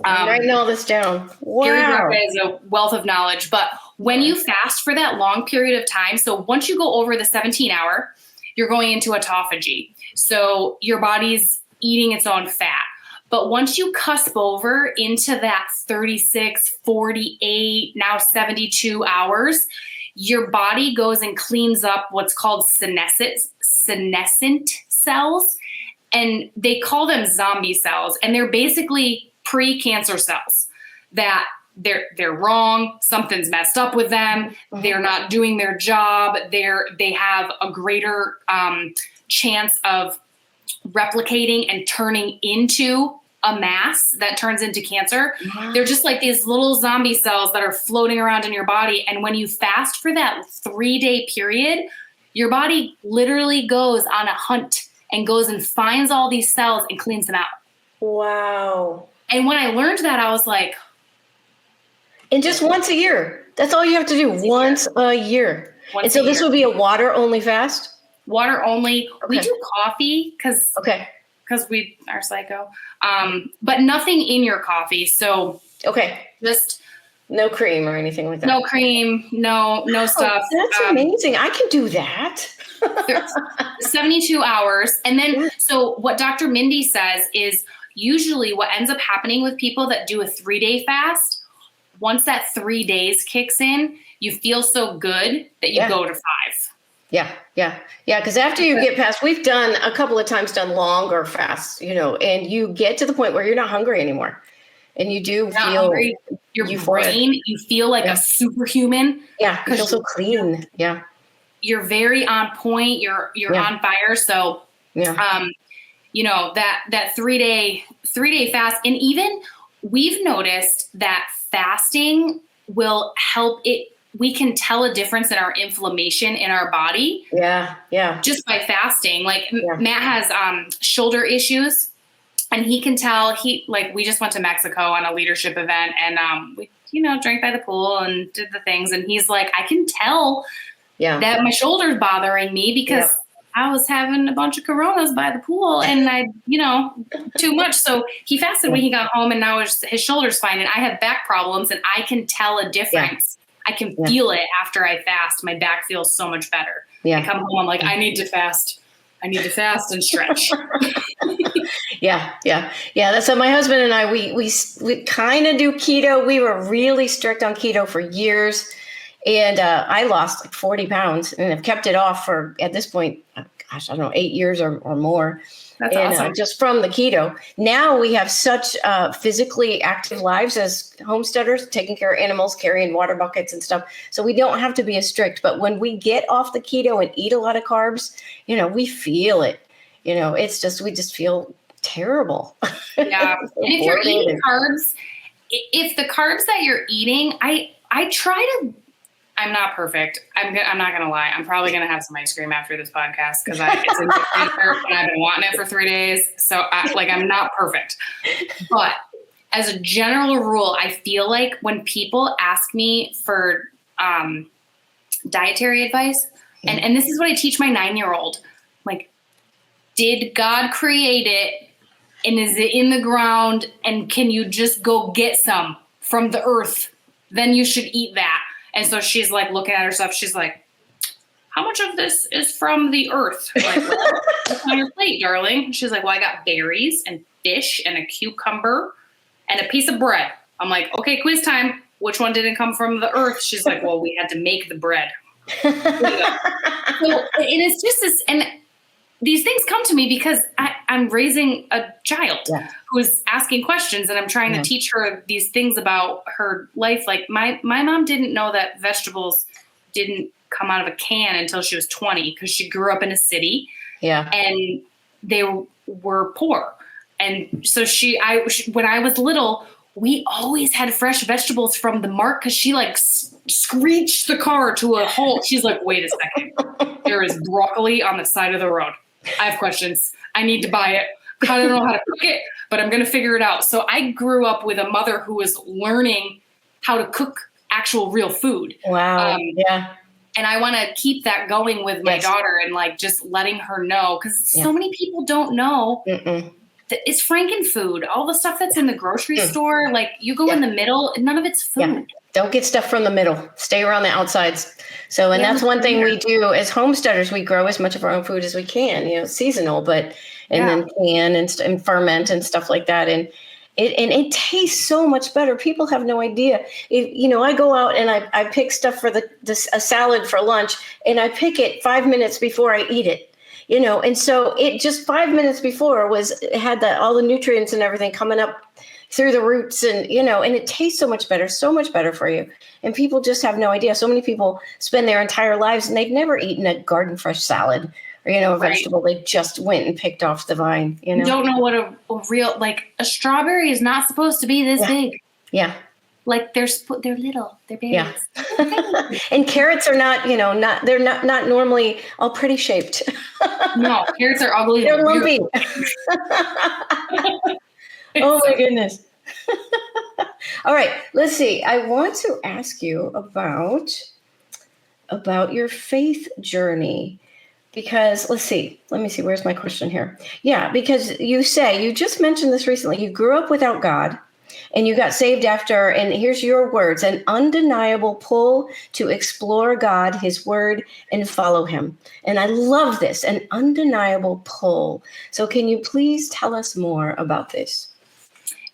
I'm writing all this down. Wow. Gary Brecka is a wealth of knowledge. But when you fast for that long period of time, so once you go over the 17-hour, you're going into autophagy. So your body's eating its own fat. But once you cusp over into that 36, 48, now 72 hours, your body goes and cleans up what's called senescent cells. And they call them zombie cells. And they're basically pre-cancer cells that they're wrong. Something's messed up with them. They're not doing their job. They have a greater chance of replicating and turning into a mass that turns into cancer. Wow. They're just like these little zombie cells that are floating around in your body. And when you fast for that 3-day period, your body literally goes on a hunt and goes and finds all these cells and cleans them out. Wow. And when I learned that, I was like, and just once a year. That's all you have to do. Once a year. And so this would be a water only fast? Water only. Okay. We do coffee because we are psycho. But nothing in your coffee. So just no cream or anything like that. No cream, no stuff. That's amazing. I can do that. 72 hours. And then, so what Dr. Mindy says is usually what ends up happening with people that do a 3-day fast, once that 3 days kicks in, you feel so good that you go to 5. Yeah. Because after you get past, we've done a couple of times done longer fasts, and you get to the point where you're not hungry anymore, and you do feel hungry. Your brain, you feel like a superhuman. Yeah, you feel so clean. Yeah, you're very on point. You're on fire. So, that 3-day fast, and even we've noticed that fasting will help it. We can tell a difference in our inflammation in our body. Yeah. Just by fasting. Like Matt has shoulder issues, and he can tell. We just went to Mexico on a leadership event, and we drank by the pool and did the things. And he's like, I can tell that my shoulder's bothering me because I was having a bunch of Coronas by the pool, and I, too much. So he fasted when he got home, and now his shoulder's fine. And I have back problems, and I can tell a difference. I can feel it after I fast. My back feels so much better. I come home, I'm like, I need to fast. I need to fast and stretch. Yeah. That's so my husband and I, we kind of do keto. We were really strict on keto for years. And I lost like 40 pounds and have kept it off for, at this point, 8 years or more. That's awesome. Just from the keto. Now we have such physically active lives as homesteaders, taking care of animals, carrying water buckets and stuff. So we don't have to be as strict. But when we get off the keto and eat a lot of carbs, we feel it. It's just, we just feel terrible. Yeah. And if you're eating carbs, if the carbs that you're eating, I try to, I'm not perfect. I'm not going to lie. I'm probably going to have some ice cream after this podcast because it's in the freezer and I've been wanting it for 3 days. So I'm not perfect. But as a general rule, I feel like when people ask me for dietary advice, and this is what I teach my 9-year-old, like, did God create it? And is it in the ground? And can you just go get some from the earth? Then you should eat that. And so she's like looking at herself. She's like, how much of this is from the earth? Like, what's on your plate, darling? And she's like, well, I got berries and fish and a cucumber and a piece of bread. I'm like, okay, quiz time. Which one didn't come from the earth? She's like, well, we had to make the bread. So, and it's just this, and these things come to me because I'm raising a child Yeah. who is asking questions, and I'm trying to teach her these things about her life. Like my mom didn't know that vegetables didn't come out of a can until she was 20 because she grew up in a city. Yeah. And they were poor. And so when I was little, we always had fresh vegetables from the market because she like screeched the car to a halt. She's like, wait a second. There is broccoli on the side of the road. I have questions. I need to buy it. I don't know how to cook it, but I'm going to figure it out. So I grew up with a mother who was learning how to cook actual real food. Wow. Yeah. And I want to keep that going with my daughter and like just letting her know, because so many people don't know that it's Frankenfood. All the stuff that's in the grocery store, like you go in the middle, none of it's food. Yeah. Don't get stuff from the middle. Stay around the outsides. So, and that's one thing we do as homesteaders. We grow as much of our own food as we can, seasonal, but, then can and ferment and stuff like that. And it tastes so much better. People have no idea. I go out and I pick stuff for a salad for lunch, and I pick it 5 minutes before I eat it. And so it just 5 minutes before had all the nutrients and everything coming up through the roots, and and it tastes so much better for you. And people just have no idea. So many people spend their entire lives and they've never eaten a garden fresh salad or a vegetable they just went and picked off the vine. You don't know what a real, like a strawberry is not supposed to be this big. Yeah. Like they're little, they're babies. Yeah. And carrots are not, they're not normally all pretty shaped. No, carrots are ugly. They're lumpy. Oh my goodness. All right, let's see. I want to ask you about your faith journey, because let me see, where's my question here? Yeah, because you just mentioned this recently. You grew up without God and you got saved after, and here's your words, an undeniable pull to explore God, his word, and follow him. And I love this, an undeniable pull. So can you please tell us more about this?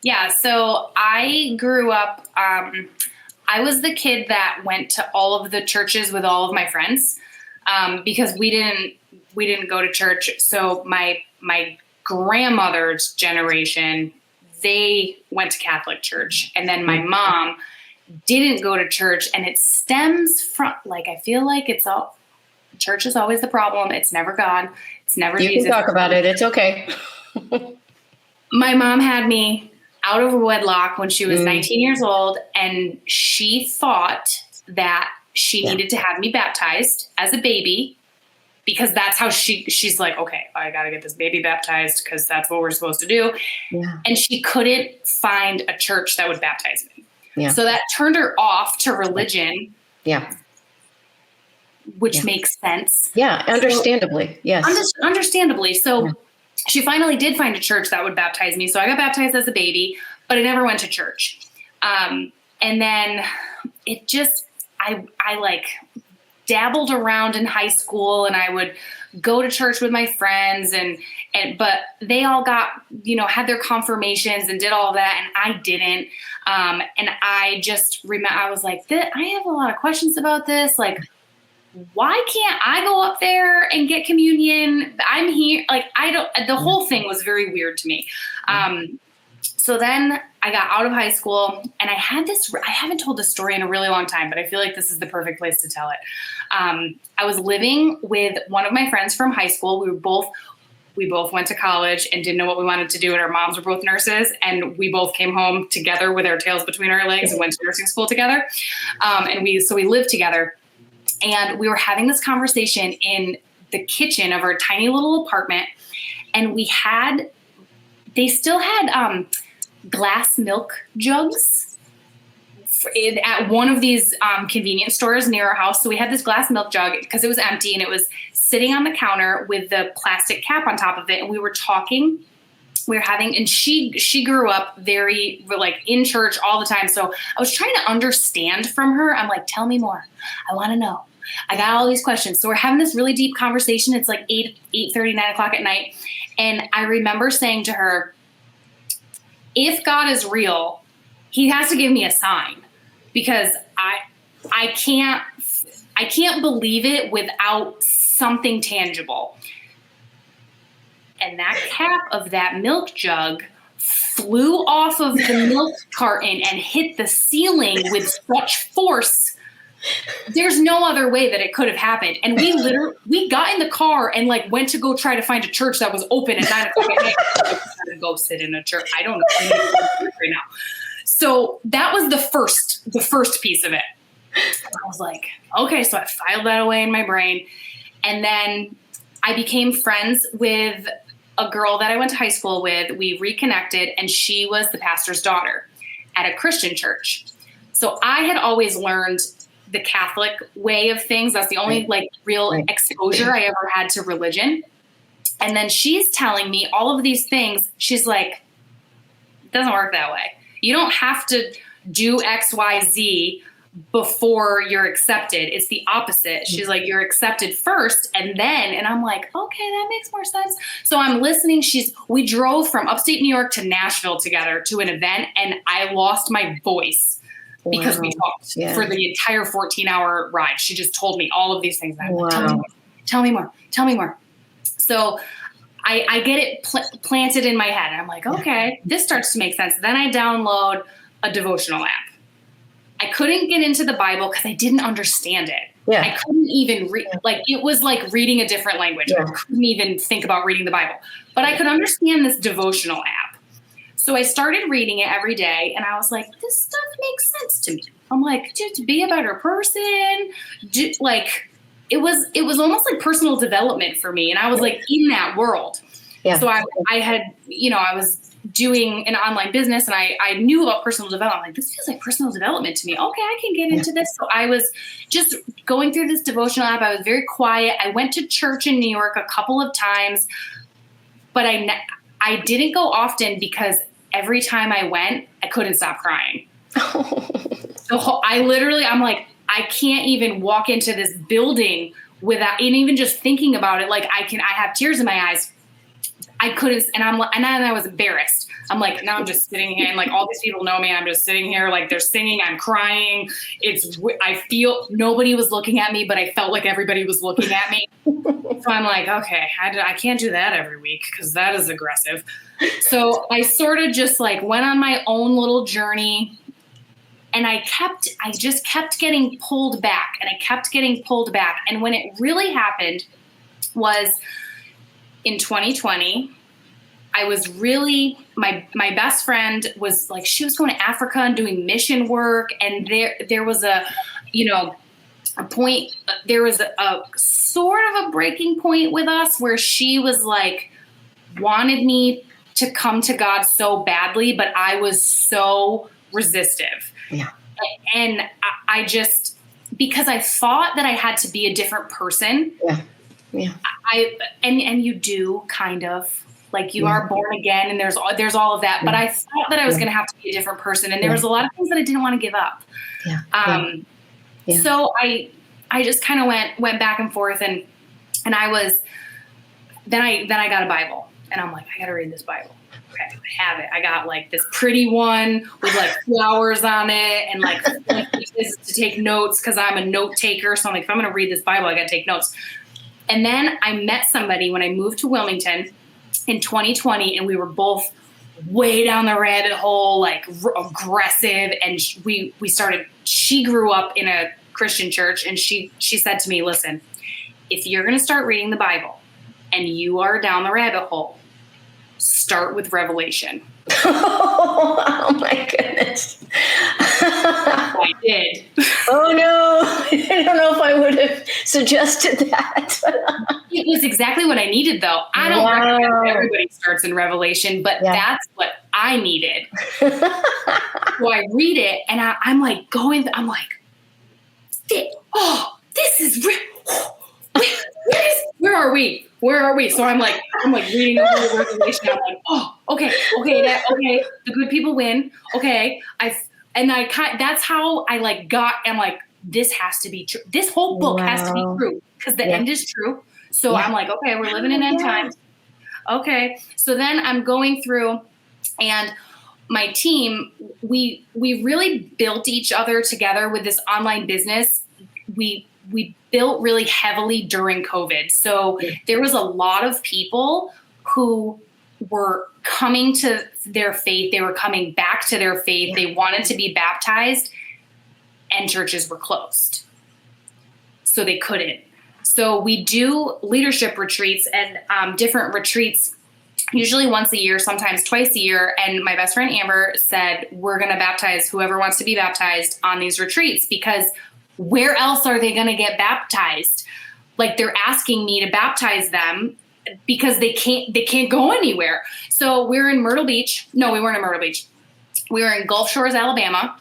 Yeah, so I grew up, I was the kid that went to all of the churches with all of my friends, because we didn't go to church. So my grandmother's generation, they went to Catholic church. And then my mom didn't go to church, and it stems from, like, I feel like church is always the problem. It's never God. It's never Jesus. You can talk about it. It's okay. My mom had me out of wedlock when she was 19 years old, and she thought that she needed to have me baptized as a baby, because that's how she's like, okay, I got to get this baby baptized because that's what we're supposed to do. Yeah. And she couldn't find a church that would baptize me. Yeah. So that turned her off to religion. Yeah. Which makes sense. Yeah, understandably. Yes. Understandably. So she finally did find a church that would baptize me. So I got baptized as a baby, but I never went to church. And then it just, I like dabbled around in high school, and I would go to church with my friends, but they all got, had their confirmations and did all that. And I didn't. And I just remember, I was like, I have a lot of questions about this. Like, why can't I go up there and get communion? I'm here. Like, the whole thing was very weird to me. So then I got out of high school, and I haven't told this story in a really long time, but I feel like this is the perfect place to tell it. I was living with one of my friends from high school. We both went to college and didn't know what we wanted to do, and our moms were both nurses, and we both came home together with our tails between our legs and went to nursing school together. And we lived together. And we were having this conversation in the kitchen of our tiny little apartment. And they still had glass milk jugs at one of these convenience stores near our house. So we had this glass milk jug because it was empty, and it was sitting on the counter with the plastic cap on top of it. And we were talking. And she grew up very, like, in church all the time. So I was trying to understand from her. I'm like, tell me more. I want to know. I got all these questions. So we're having this really deep conversation. It's like 8:30, 9 o'clock at night. And I remember saying to her, if God is real, he has to give me a sign, because I can't believe it without something tangible. and that cap of that milk jug flew off of the milk carton and hit the ceiling with such force. There's no other way that it could have happened. And we got in the car and like went to go try to find a church that was open at 9 o'clock at night. To go sit in a church. I don't know right now. So that was the first piece of it. I was like, okay, so I filed that away in my brain. And then I became friends with a girl that I went to high school with. We reconnected, and she was the pastor's daughter at a Christian church. So I had always learned the Catholic way of things. That's the only like real exposure I ever had to religion. And then she's telling me all of these things. She's like, it doesn't work that way. You don't have to do X, Y, Z before you're accepted. It's the opposite. She's like, you're accepted first and then, and I'm like, okay, that makes more sense. So I'm listening. We drove from upstate New York to Nashville together to an event, and I lost my voice because we talked for the entire 14-hour ride. She just told me all of these things. I'm like, tell me more. So I get it planted in my head. And I'm like, okay, this starts to make sense. Then I download a devotional app. I couldn't get into the Bible because I didn't understand it. Yeah. I couldn't even read, like, it was like reading a different language. Yeah. I couldn't even think about reading the Bible. But I could understand this devotional app. So I started reading it every day, and I was like, this stuff makes sense to me. I'm like, to be a better person, it was almost like personal development for me. And I was like in that world. Yeah. So I had, I was doing an online business, and I knew about personal development. I'm like, this feels like personal development to me. Okay, I can get into this. So I was just going through this devotional app. I was very quiet. I went to church in New York a couple of times, but I didn't go often because every time I went, I couldn't stop crying. So I'm like, I can't even walk into this building without, and even just thinking about it, like I have tears in my eyes. I couldn't, and then I was embarrassed. I'm like, now I'm just sitting here, and like all these people know me. I'm just sitting here, like they're singing, I'm crying. I feel nobody was looking at me, but I felt like everybody was looking at me. So I'm like, okay, I can't do that every week because that is aggressive. So I sort of just like went on my own little journey, and I just kept getting pulled back, and I kept getting pulled back. And when it really happened was in 2020. I was really, my best friend was like, she was going to Africa and doing mission work. And there was a point, there was a sort of a breaking point with us where she was like, wanted me to come to God so badly, but I was so resistive. Yeah. And I just, because I thought that I had to be a different person. Yeah. Yeah. And you do kind of. Like you are born again, and there's all of that. But I thought that I was going to have to be a different person, and there was a lot of things that I didn't want to give up. Yeah. So I just kind of went back and forth, and I was then I got a Bible, and I'm like, I got to read this Bible. Okay, I have it. I got like this pretty one with like flowers on it, and like places to take notes because I'm a note taker. So I'm like, if I'm going to read this Bible, I got to take notes. And then I met somebody when I moved to Wilmington in 2020, and we were both way down the rabbit hole, like aggressive. And she grew up in a Christian church, and she said to me, listen, if you're going to start reading the Bible and you are down the rabbit hole, start with Revelation. Oh my goodness. I did. Oh no. I don't know if I would have suggested that. It was exactly what I needed, though. I don't recommend everybody starts in Revelation, but that's what I needed. So I read it, and I'm like I'm like, this is where are we? Where are we? So I'm like reading the whole Revelation. I'm like, okay, the good people win. Okay, that's how I like got. I'm like, this has to be true. This whole book has to be true because the end is true. So I'm like, okay, we're living in end times. Okay, so then I'm going through, and my team, we really built each other together with this online business. We built really heavily during COVID. So there was a lot of people who were coming to their faith. They were coming back to their faith. They wanted to be baptized, and churches were closed. So they couldn't. So we do leadership retreats and different retreats, usually once a year, sometimes twice a year. And my best friend Amber said, we're going to baptize whoever wants to be baptized on these retreats, because where else are they going to get baptized? Like, they're asking me to baptize them because they can't go anywhere. So we're in Myrtle Beach. No, we weren't in Myrtle Beach. We were in Gulf Shores, Alabama.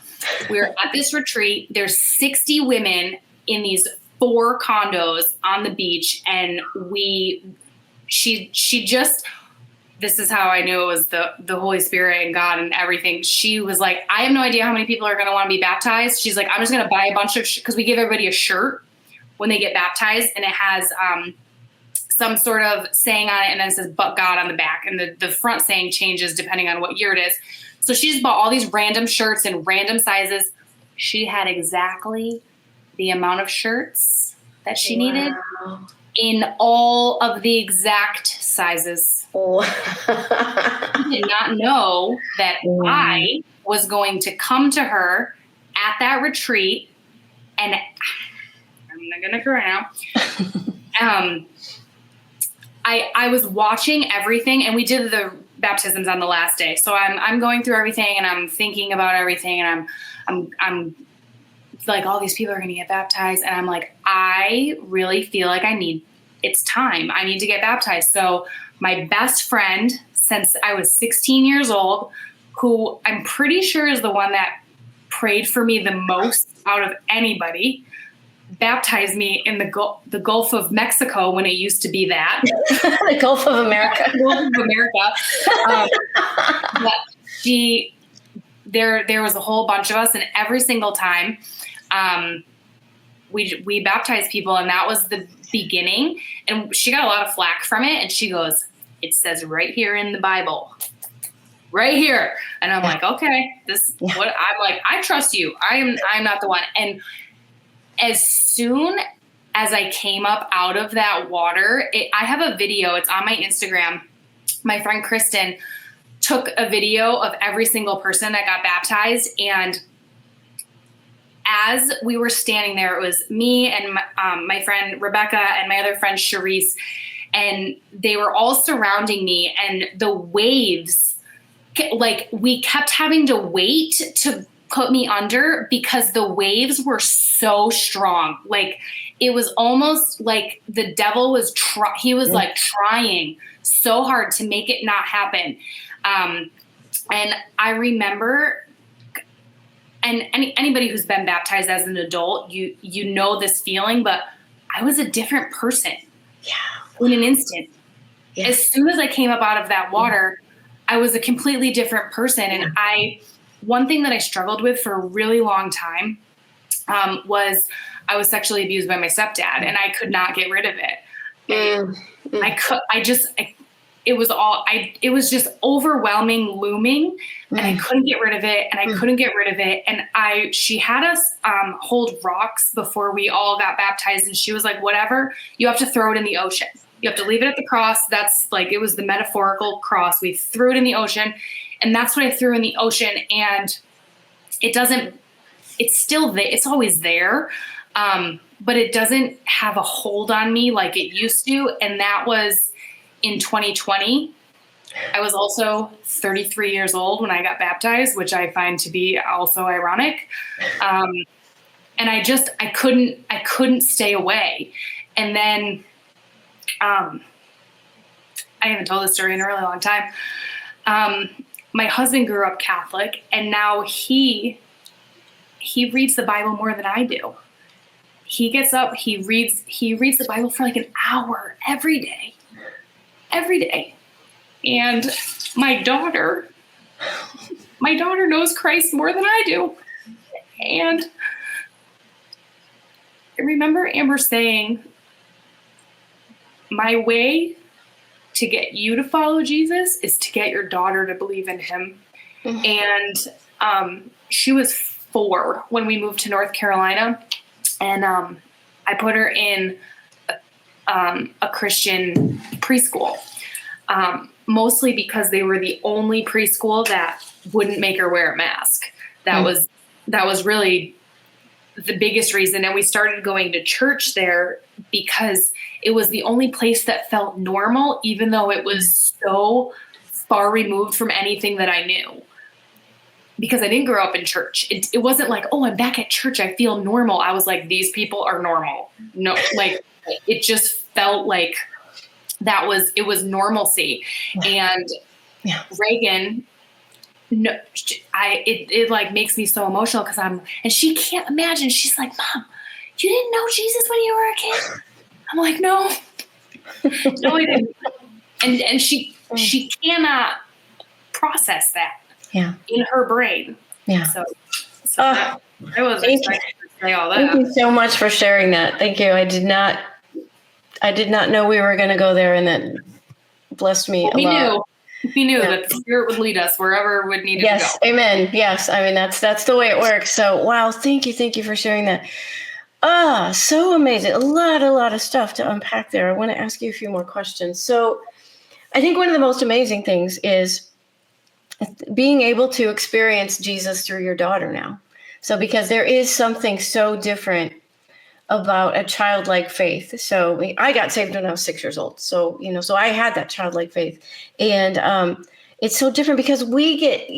We were at this retreat. There's 60 women in these 4 condos on the beach. And she just, this is how I knew it was the Holy Spirit and God and everything. She was like, I have no idea how many people are going to want to be baptized. She's like, I'm just going to buy a bunch of, because we give everybody a shirt when they get baptized, and it has some sort of saying on it, and then it says "but God" on the back, and the front saying changes depending on what year it is. So she just bought all these random shirts in random sizes. She had exactly the amount of shirts that she needed in all of the exact sizes. I did not know that I was going to come to her at that retreat, and I'm not going to cry now. I was watching everything, and we did the baptisms on the last day. So I'm going through everything, and I'm thinking about everything, and I'm like, all these people are going to get baptized. And I'm like, I really feel like it's time. I need to get baptized. So my best friend since I was 16 years old, who I'm pretty sure is the one that prayed for me the most out of anybody, baptized me in the Gulf of Mexico when it used to be that. The Gulf of America. The Gulf of America. But there was a whole bunch of us, and every single time we baptized people, and that was the beginning. And she got a lot of flack from it, and she goes, "It says right here in the Bible. Right here." And I'm like, okay, I'm like, I trust you. I'm not the one. And as soon as I came up out of that water, I have a video. It's on my Instagram. My friend Kristen took a video of every single person that got baptized. And as we were standing there, it was me and my friend Rebecca and my other friend Charisse, and they were all surrounding me, and the waves, like, we kept having to wait to put me under because the waves were so strong. Like, it was almost like the devil was like trying so hard to make it not happen. And I remember, and anybody who's been baptized as an adult, you know this feeling, but I was a different person. Yeah. In an instant. Yeah. As soon as I came up out of that water, I was a completely different person. And one thing that I struggled with for a really long time was I was sexually abused by my stepdad, and I could not get rid of it. It was just overwhelming, looming, and I couldn't get rid of it, and I couldn't get rid of it. And she had us hold rocks before we all got baptized, and she was like, whatever, you have to throw it in the ocean. You have to leave it at the cross. That's like, it was the metaphorical cross. We threw it in the ocean, and that's what I threw in the ocean. And it's still there. It's always there. But it doesn't have a hold on me like it used to. And that was in 2020. I was also 33 years old when I got baptized, which I find to be also ironic. And I couldn't stay away. And then, I haven't told this story in a really long time. My husband grew up Catholic, and now he reads the Bible more than I do. He gets up, he reads the Bible for like an hour every day. And my daughter knows Christ more than I do. And I remember Amber saying, my way to get you to follow Jesus is to get your daughter to believe in him. Mm-hmm. And she was 4 when we moved to North Carolina. And I put her in a Christian preschool. mostly because they were the only preschool that wouldn't make her wear a mask. That was really the biggest reason. And we started going to church there because it was the only place that felt normal, even though it was so far removed from anything that I knew. Because I didn't grow up in church. It wasn't like, oh, I'm back at church, I feel normal. I was like, these people are normal. No, like it just felt like it was normalcy. And Reagan, no, it like makes me so emotional because and she can't imagine. She's like, Mom, you didn't know Jesus when you were a kid? I'm like, no, no, I didn't. And she cannot process that in her brain. Yeah. So I wasn't expecting to say all that. Thank you so much for sharing that. Thank you. I did not know we were going to go there, and that blessed me a lot. We knew that the Spirit would lead us wherever we needed to go. Yes, amen. Yes, I mean, that's the way it works. So, wow, thank you for sharing that. So amazing. A lot of stuff to unpack there. I want to ask you a few more questions. So, I think one of the most amazing things is being able to experience Jesus through your daughter now. So, because there is something so different about a childlike faith. So I got saved when I was 6 years old. So, so I had that childlike faith. And it's so different because we get,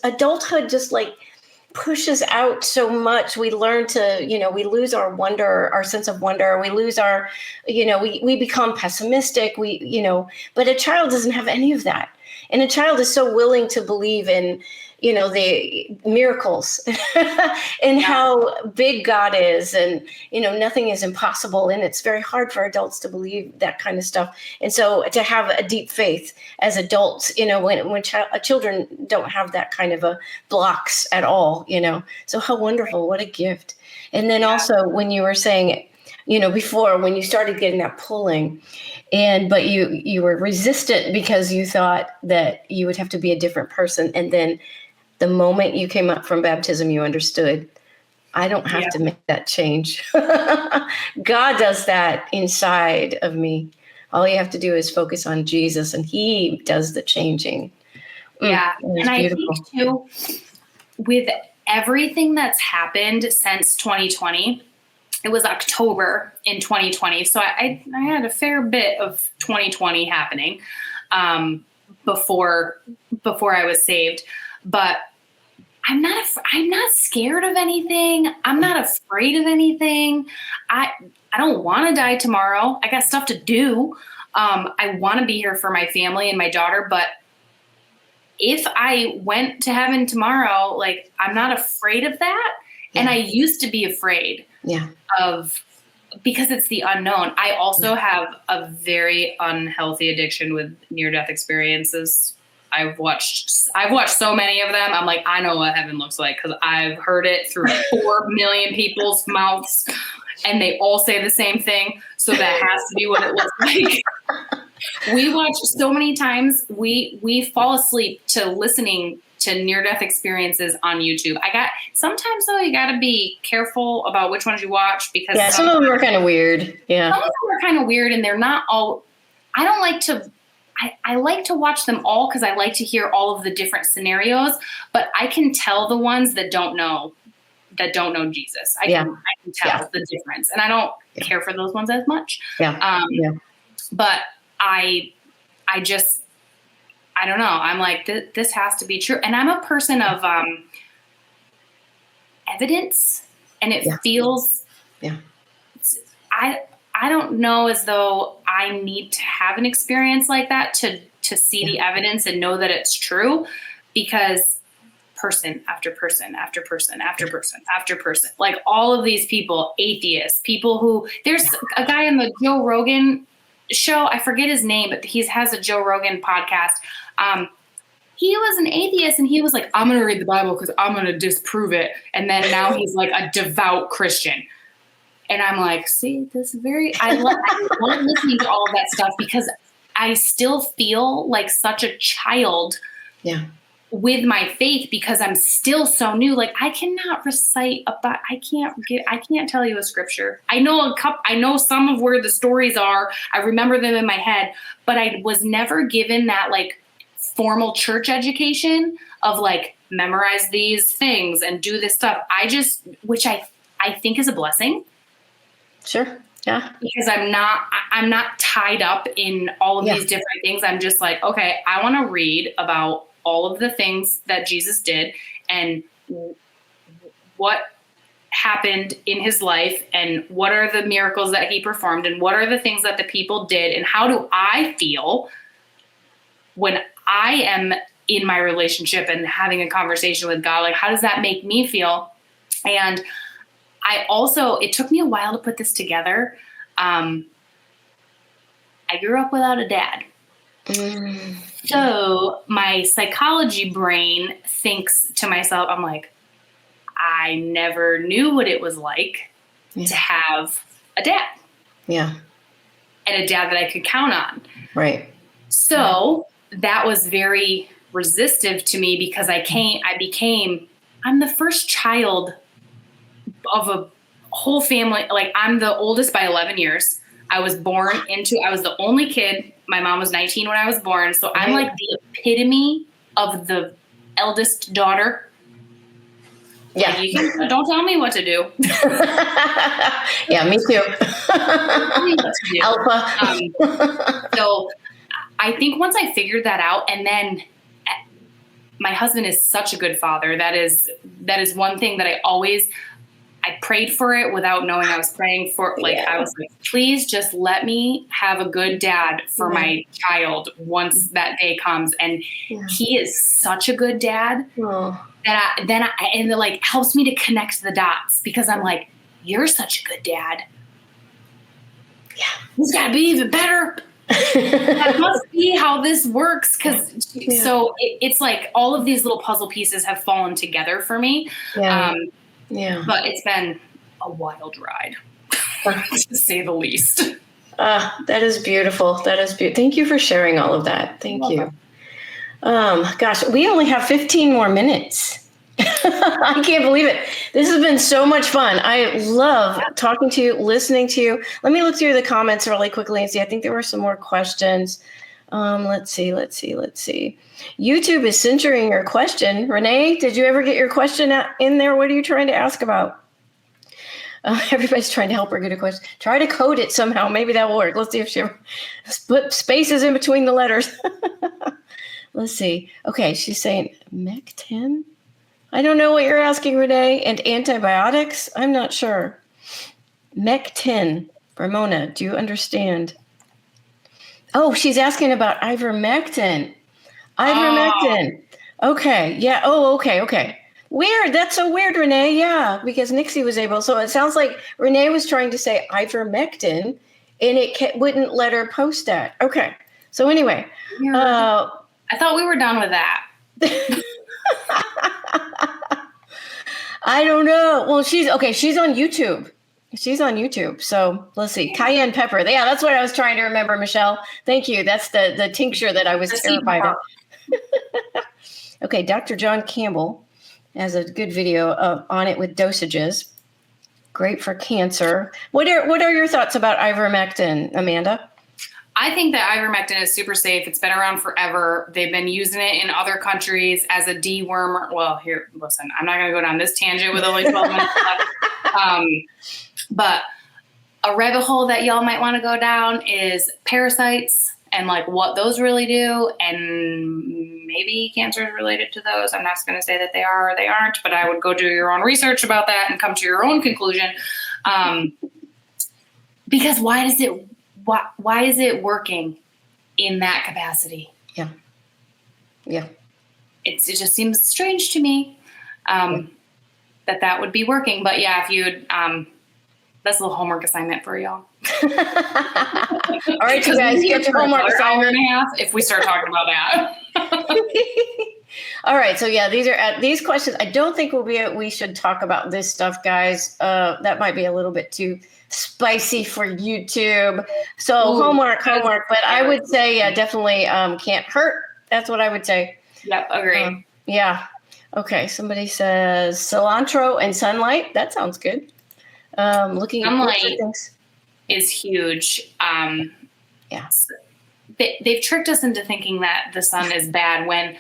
adulthood just like pushes out so much. We learn to, we lose our wonder, our sense of wonder. We lose our, we become pessimistic. But a child doesn't have any of that. And a child is so willing to believe in, the miracles and how big God is, and, nothing is impossible. And it's very hard for adults to believe that kind of stuff. And so to have a deep faith as adults, when children don't have that kind of a blocks at all, so how wonderful, what a gift. And then also when you were saying, before, when you started getting that pulling, but you were resistant because you thought that you would have to be a different person. And then the moment you came up from baptism, you understood, I don't have to make that change. God does that inside of me. All you have to do is focus on Jesus, and he does the changing. Yeah. And I think too, with everything that's happened since 2020, it was October in 2020. So I had a fair bit of 2020 happening before I was saved. But I'm not scared of anything. I'm not afraid of anything. I don't want to die tomorrow. I got stuff to do. I want to be here for my family and my daughter. But if I went to heaven tomorrow, like, I'm not afraid of that. Yeah. And I used to be afraid because it's the unknown. I also have a very unhealthy addiction with near-death experiences. I've watched so many of them. I'm like, I know what heaven looks like because I've heard it through 4 million people's mouths, and they all say the same thing. So that has to be what it looks like. We watch so many times. We fall asleep to listening to near-death experiences on YouTube. Sometimes though, you got to be careful about which ones you watch because some of them are kind of weird. Yeah, some of them are kind of weird, and they're not all. I don't like to. I like to watch them all because I like to hear all of the different scenarios, but I can tell the ones that don't know Jesus. I can tell the difference, and I don't care for those ones as much. But I don't know. I'm like, this has to be true. And I'm a person of evidence, and it feels, I don't know as though I need to have an experience like that to see the evidence and know that it's true, because person after person after person after person after person, like all of these people, atheists, people who, there's a guy on the Joe Rogan show, I forget his name, but he has a Joe Rogan podcast. He was an atheist, and he was like, I'm going to read the Bible because I'm going to disprove it. And then now he's like a devout Christian. And I'm like, see, I love listening to all of that stuff because I still feel like such a child with my faith, because I'm still so new. Like I cannot recite I can't tell you a scripture. I know some of where the stories are. I remember them in my head, but I was never given that like formal church education of like memorize these things and do this stuff. Which I think is a blessing. Sure. Yeah. Because I'm not tied up in all of these different things. I'm just like, okay, I want to read about all of the things that Jesus did and what happened in his life and what are the miracles that he performed and what are the things that the people did and how do I feel when I am in my relationship and having a conversation with God? Like, how does that make me feel? And it took me a while to put this together. I grew up without a dad. So my psychology brain thinks to myself, I'm like, I never knew what it was like to have a dad. Yeah. And a dad that I could count on. Right. So that was very resistive to me because I'm the first child of a whole family. Like I'm the oldest by 11 years. I was the only kid. My mom was 19 when I was born. So I'm like the epitome of the eldest daughter. Yeah. Like don't tell me what to do. Yeah, me too. Alpha. So I think once I figured that out, and then my husband is such a good father. That is one thing that I prayed for it without knowing I was praying for. Like I was like, please just let me have a good dad for my child once that day comes. And he is such a good dad that it like helps me to connect the dots because I'm like, you're such a good dad. Yeah, he's got to be even better. That must be how this works. So it's like all of these little puzzle pieces have fallen together for me. Yeah. But it's been a wild ride, to say the least. That is beautiful. Thank you for sharing all of that. Thank you. Gosh, we only have 15 more minutes. I can't believe it. This has been so much fun. I love talking to you, listening to you. Let me look through the comments really quickly and see. I think there were some more questions. Let's see. YouTube is censoring your question. Renee, did you ever get your question in there? What are you trying to ask about? Everybody's trying to help her get a question. Try to code it somehow. Maybe that will work. Let's see if she put spaces in between the letters. Let's see. Okay, she's saying MEC-10? I don't know what you're asking, Renee. And antibiotics? I'm not sure. MEC-10. Ramona, do you understand? Oh, she's asking about ivermectin. Ivermectin. Okay. Yeah. Oh, okay. Weird. That's so weird, Renee. Yeah, because Nixie was able. So it sounds like Renee was trying to say ivermectin, and it wouldn't let her post that. Okay. So anyway. I thought we were done with that. I don't know. Well, she's on YouTube. So let's see. Cayenne pepper. Yeah, that's what I was trying to remember, Michelle. Thank you. That's the tincture that I was terrified of. Okay, Dr. John Campbell has a good video on it with dosages. Great for cancer. What are your thoughts about ivermectin, Amanda? I think that ivermectin is super safe. It's been around forever. They've been using it in other countries as a dewormer. Well, here, listen, I'm not going to go down this tangent with only 12 minutes left. But a rabbit hole that y'all might want to go down is parasites and like what those really do. And maybe cancer is related to those. I'm not going to say that they are or they aren't, but I would go do your own research about that and come to your own conclusion. Because why is it working in that capacity? Yeah. It just seems strange to me that would be working. But yeah, if you would, that's a little homework assignment for y'all. All right, you guys, get your homework assignment. Hour and a half if we start talking about that. All right, so yeah, these questions. I don't think we should talk about this stuff, guys. That might be a little bit too spicy for YouTube. So homework. But I would say, definitely can't hurt. That's what I would say. Yep, agree. Yeah. Okay. Somebody says cilantro and sunlight. That sounds good. Looking for Sunlight things. is huge. Yeah. They've tricked us into thinking that the sun is bad when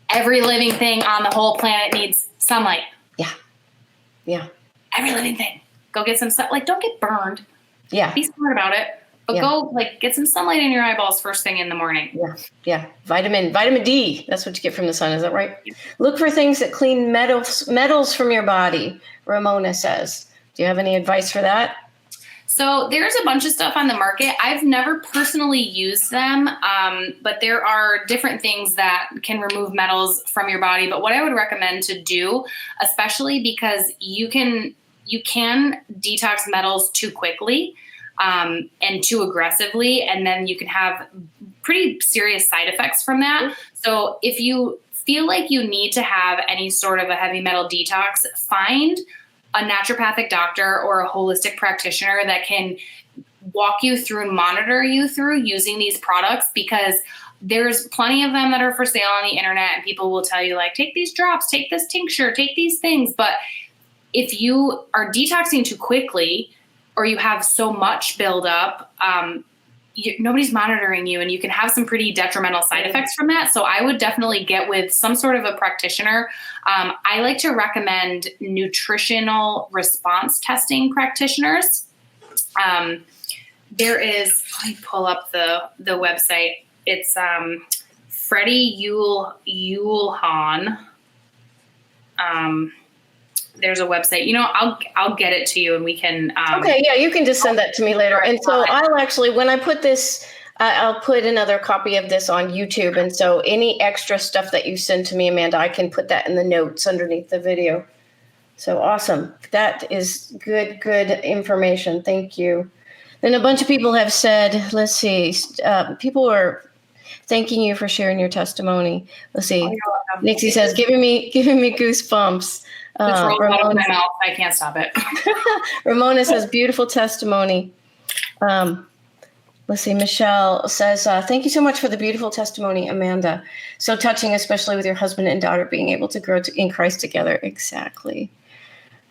every living thing on the whole planet needs sunlight. Yeah. Yeah. Every living thing. Go get some sun. Like, don't get burned. Yeah. Be smart about it. But go get some sunlight in your eyeballs first thing in the morning. Yeah. Yeah. Vitamin D. That's what you get from the sun. Is that right? Yeah. Look for things that clean metals from your body. Ramona says. Do you have any advice for that? So there's a bunch of stuff on the market. I've never personally used them, but there are different things that can remove metals from your body. But what I would recommend to do, especially because you can detox metals too quickly and too aggressively, and then you can have pretty serious side effects from that. So if you feel like you need to have any sort of a heavy metal detox, find a naturopathic doctor or a holistic practitioner that can walk you through and monitor you through using these products, because there's plenty of them that are for sale on the internet, and people will tell you, like, take these drops, take this tincture, take these things. But if you are detoxing too quickly, or you have so much buildup, nobody's monitoring you, and you can have some pretty detrimental side effects from that. So I would definitely get with some sort of a practitioner. I like to recommend nutritional response testing practitioners. There is, let me pull up the website. It's Freddie Yulhan. There's a website, I'll get it to you and we can. Okay. Yeah. You can just send that to me later. And so I'll actually, when I put this, I'll put another copy of this on YouTube. And so any extra stuff that you send to me, Amanda, I can put that in the notes underneath the video. So awesome. That is good information. Thank you. Then a bunch of people have said, let's see, people are thanking you for sharing your testimony. Let's see. Nixie says, giving me goosebumps. It's rolled out of my mouth. I can't stop it. Ramona says, beautiful testimony. Let's see. Michelle says, thank you so much for the beautiful testimony, Amanda. So touching, especially with your husband and daughter being able to grow in Christ together. Exactly.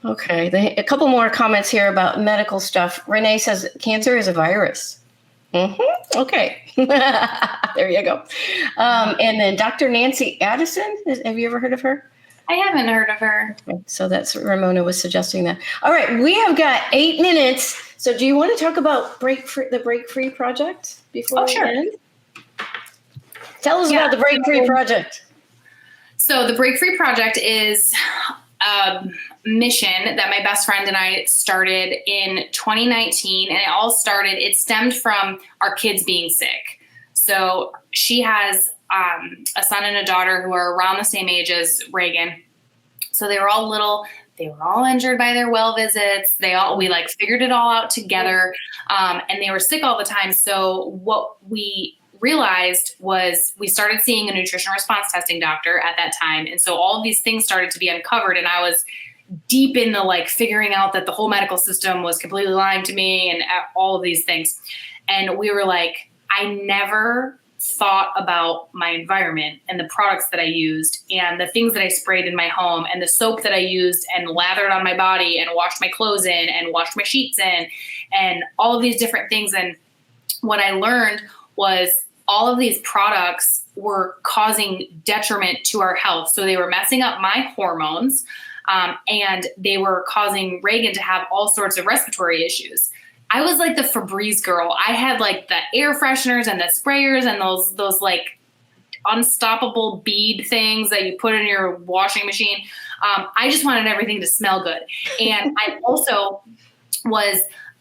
Okay. A couple more comments here about medical stuff. Renee says, cancer is a virus. Mm-hmm. Okay. There you go. And then Dr. Nancy Addison. Have you ever heard of her? I haven't heard of her. Okay, so that's Ramona was suggesting that. All right, we have got 8 minutes. So do you want to talk about the Break Free Project before we end? Tell us about the Break Free Project. So the Break Free Project is a mission that my best friend and I started in 2019. And it stemmed from our kids being sick. So she has a son and a daughter who are around the same age as Reagan. So they were all little. They were all injured by their well visits. We figured it all out together, and they were sick all the time. So what we realized was we started seeing a nutrition response testing doctor at that time. And so all of these things started to be uncovered, and I was deep in the figuring out that the whole medical system was completely lying to me and all of these things. And we were like, I never thought about my environment and the products that I used and the things that I sprayed in my home and the soap that I used and lathered on my body and washed my clothes in and washed my sheets in and all of these different things. And what I learned was all of these products were causing detriment to our health. So they were messing up my hormones, and they were causing Reagan to have all sorts of respiratory issues. I was like the Febreze girl. I had the air fresheners and the sprayers and those unstoppable bead things that you put in your washing machine. I just wanted everything to smell good. And I also was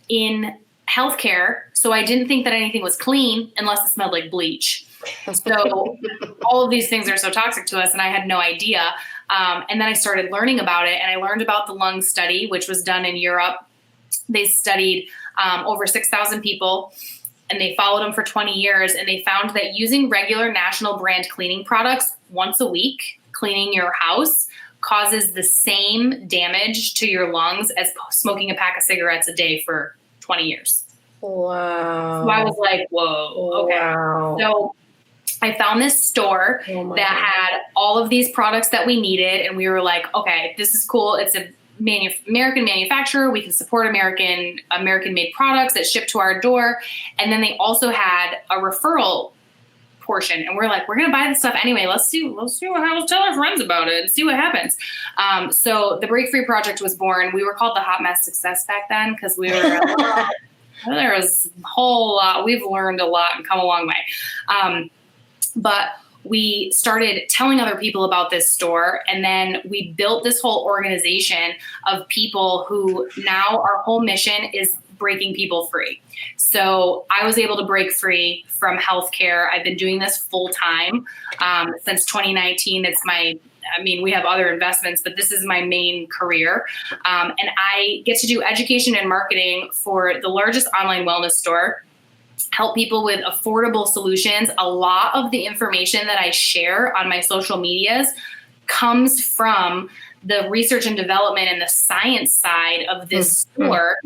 in healthcare, so I didn't think that anything was clean unless it smelled like bleach. So all of these things are so toxic to us, and I had no idea. And then I started learning about it, and I learned about the lung study, which was done in Europe. They studied over 6,000 people, and they followed them for 20 years. And they found that using regular national brand cleaning products once a week, cleaning your house, causes the same damage to your lungs as smoking a pack of cigarettes a day for 20 years. Wow. So I was like, whoa, okay. Wow. So I found this store that had all of these products that we needed. And we were like, okay, this is cool. It's a American manufacturer. We can support American made products that ship to our door. And then they also had a referral portion. And we're like, we're going to buy this stuff anyway. Let's tell our friends about it and see what happens. So the Break Free Project was born. We were called the Hot Mess Success back then because we were, there was a whole lot. We've learned a lot and come a long way. But we started telling other people about this store, and then we built this whole organization of people who now our whole mission is breaking people free. So I was able to break free from healthcare. I've been doing this full time since 2019. We have other investments, but this is my main career. And I get to do education and marketing for the largest online wellness store, help people with affordable solutions. A lot of the information that I share on my social medias comes from the research and development and the science side of this store.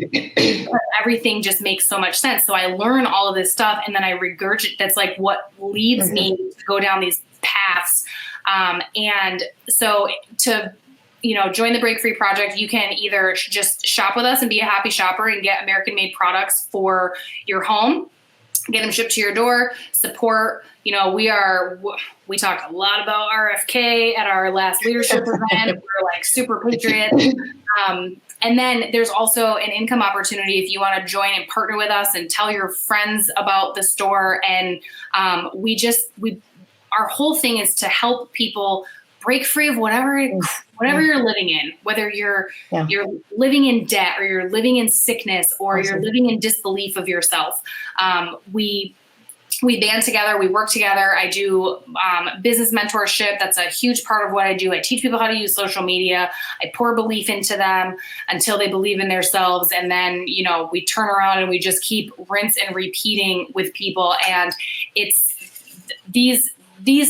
Everything just makes so much sense. So I learn all of this stuff and then I regurgitate. That's like what leads me to go down these paths. And so to join the Break Free Project, you can either just shop with us and be a happy shopper and get American made products for your home, get them shipped to your door, support. We talked a lot about RFK at our last leadership event. We're like super patriots. And then there's also an income opportunity if you want to join and partner with us and tell your friends about the store. And our whole thing is to help people break free of whatever you're living in, whether you're living in debt or you're living in sickness or you're living in disbelief of yourself. We band together, we work together. I do business mentorship. That's a huge part of what I do. I teach people how to use social media. I pour belief into them until they believe in themselves. And then, we turn around and we just keep rinse and repeating with people. And it's these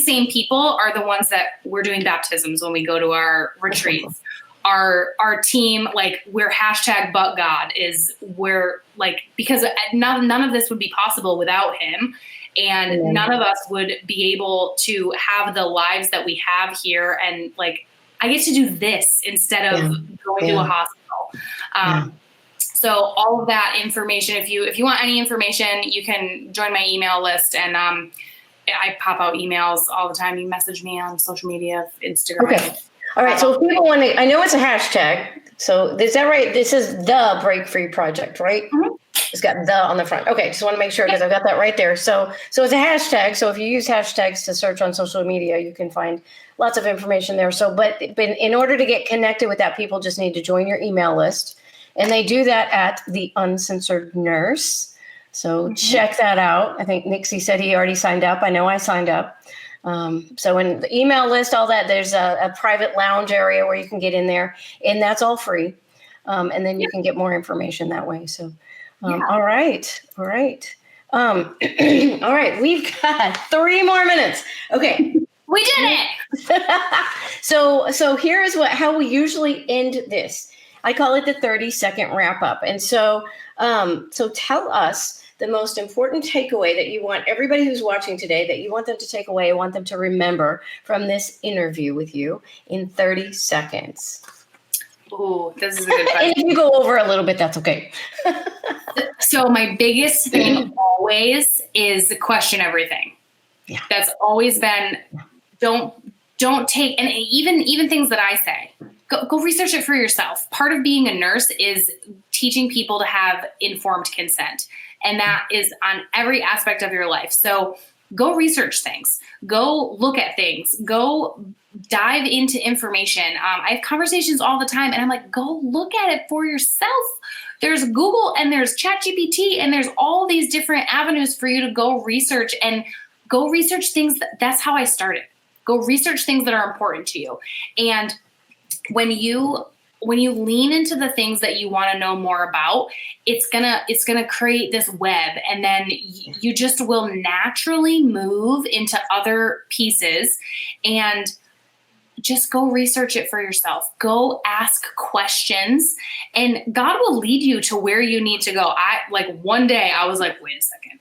same people are the ones that we're doing baptisms when we go to our retreats. Our team, like we're #ButGod is where because none of this would be possible without him. And none of us would be able to have the lives that we have here. And I get to do this instead of going to a hospital. So all of that information, if you want any information, you can join my email list. And I pop out emails all the time. You message me on social media, Instagram. Okay. All right. So if people want to, I know it's a hashtag. So is that right? This is the Break Free Project, right? Mm-hmm. It's got the on the front. Okay. Just want to make sure because I've got that right there. So it's a hashtag. So if you use hashtags to search on social media, you can find lots of information there. So, but in order to get connected with that, people just need to join your email list. And they do that at the Uncensored Nurse. So check that out. I think Nixie said he already signed up. I know I signed up. So in the email list, all that, there's a private lounge area where you can get in there, and that's all free. And then you can get more information that way. So, all right. All right. All right. We've got 3 more minutes. Okay. We did it. So here is how we usually end this. I call it the 30-second wrap up. And so tell us the most important takeaway that you want everybody who's watching today, that you want them to take away, want them to remember from this interview with you in 30 seconds. Oh, this is a good question. And if you go over a little bit, that's okay. So my biggest thing always is question everything. Yeah. That's always been, don't take, and even things that I say, go research it for yourself. Part of being a nurse is teaching people to have informed consent. And that is on every aspect of your life. So go research things, go look at things, go dive into information. I have conversations all the time and I'm like, go look at it for yourself. There's Google and there's ChatGPT and there's all these different avenues for you to go research and go research things. That's how I started. Go research things that are important to you. And when you lean into the things that you want to know more about, it's gonna create this web, and then you just will naturally move into other pieces, and just go research it for yourself. Go ask questions, and God will lead you to where you need to go. One day I was like, wait a second.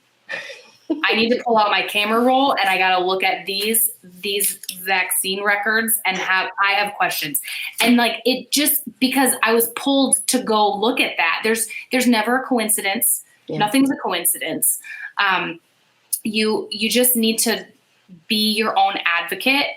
I need to pull out my camera roll and I got to look at these vaccine records and I have questions. And like, it just, because I was pulled to go look at that. There's never a coincidence. Yeah. Nothing's a coincidence. You just need to be your own advocate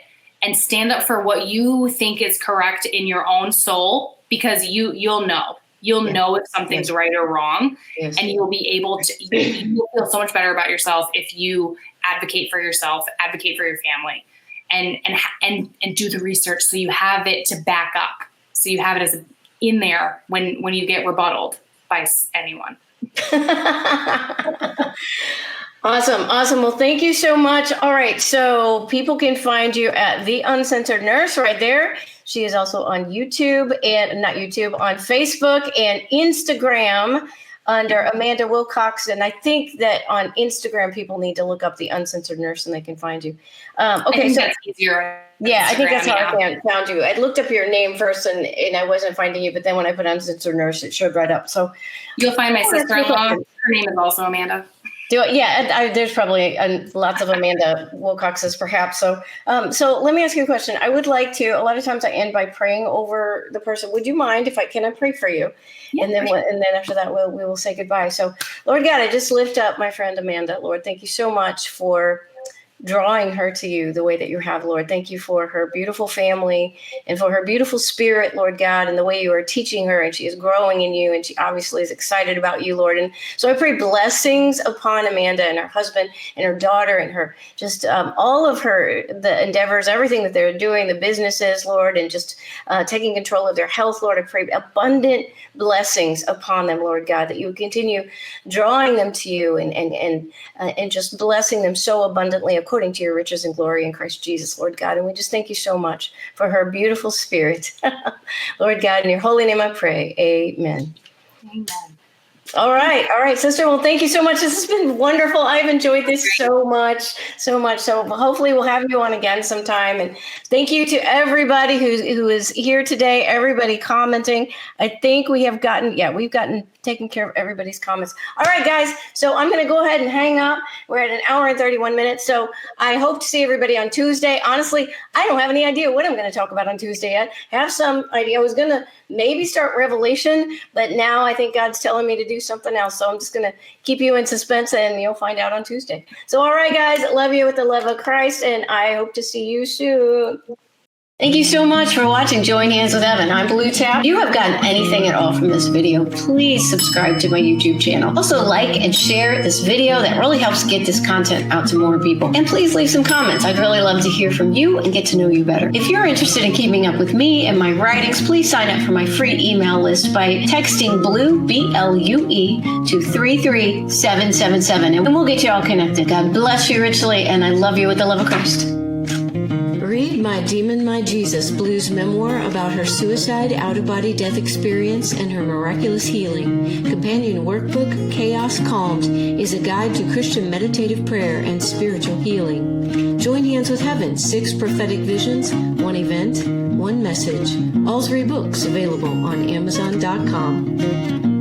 and stand up for what you think is correct in your own soul, because you'll know. You'll know if something's right or wrong, and you'll be able to, you'll feel so much better about yourself if you advocate for yourself, advocate for your family, and do the research so you have it to back up. So you have it as in there when you get rebutted by anyone. Awesome. Well, thank you so much. All right. So people can find you at The Uncensored Nurse right there. She is also on YouTube on Facebook and Instagram under Amanda Wilcox. And I think that on Instagram, people need to look up The Uncensored Nurse and they can find you. Okay. So that's easier. Yeah, I think that's how I found you. I looked up your name first and I wasn't finding you, but then when I put Uncensored Nurse, it showed right up. So you'll find my sister-in-law. Her name is also Amanda. There's probably lots of Amanda Wilcoxes, perhaps. So let me ask you a question. I would like to. A lot of times I end by praying over the person. Would you mind if can I pray for you? Yeah, and then after that we will say goodbye. So Lord God, I just lift up my friend Amanda. Lord, thank you so much for drawing her to you the way that you have, Lord. Thank you for her beautiful family and for her beautiful spirit, Lord God, and the way you are teaching her, and she is growing in you, and she obviously is excited about you, Lord. And so I pray blessings upon Amanda and her husband and her daughter and her, just all of the endeavors, everything that they're doing, the businesses, Lord, and just taking control of their health, Lord. I pray abundant blessings upon them, Lord God, that you would continue drawing them to you and just blessing them so abundantly according to your riches and glory in Christ Jesus, Lord God. And we just thank you so much for her beautiful spirit. Lord God, in your holy name I pray. Amen. Amen. All right, sister. Well, thank you so much. This has been wonderful. I've enjoyed this so much. So hopefully we'll have you on again sometime. And thank you to everybody who is here today, everybody commenting. I think we've gotten taking care of everybody's comments. All right, guys. So I'm going to go ahead and hang up. We're at 1 hour and 31 minutes. So I hope to see everybody on Tuesday. Honestly, I don't have any idea what I'm going to talk about on Tuesday yet. I have some idea. I was going to maybe start Revelation, but now I think God's telling me to do something else. So I'm just going to keep you in suspense and you'll find out on Tuesday. So, all right, guys, love you with the love of Christ, and I hope to see you soon. Thank you so much for watching Join Hands with Evan. I'm Blue Tap. If you have gotten anything at all from this video, please subscribe to my YouTube channel. Also, like and share this video. That really helps get this content out to more people. And please leave some comments. I'd really love to hear from you and get to know you better. If you're interested in keeping up with me and my writings, please sign up for my free email list by texting BLUE, B-L-U-E, to 33777. And we'll get you all connected. God bless you richly, and I love you with the love of Christ. Read My Demon, My Jesus, Blue's memoir about her suicide, out-of-body death experience, and her miraculous healing. Companion workbook, Chaos Calmed, is a guide to Christian meditative prayer and spiritual healing. Join Hands with Heaven, 6 prophetic visions, 1 event, 1 message. All 3 books available on Amazon.com.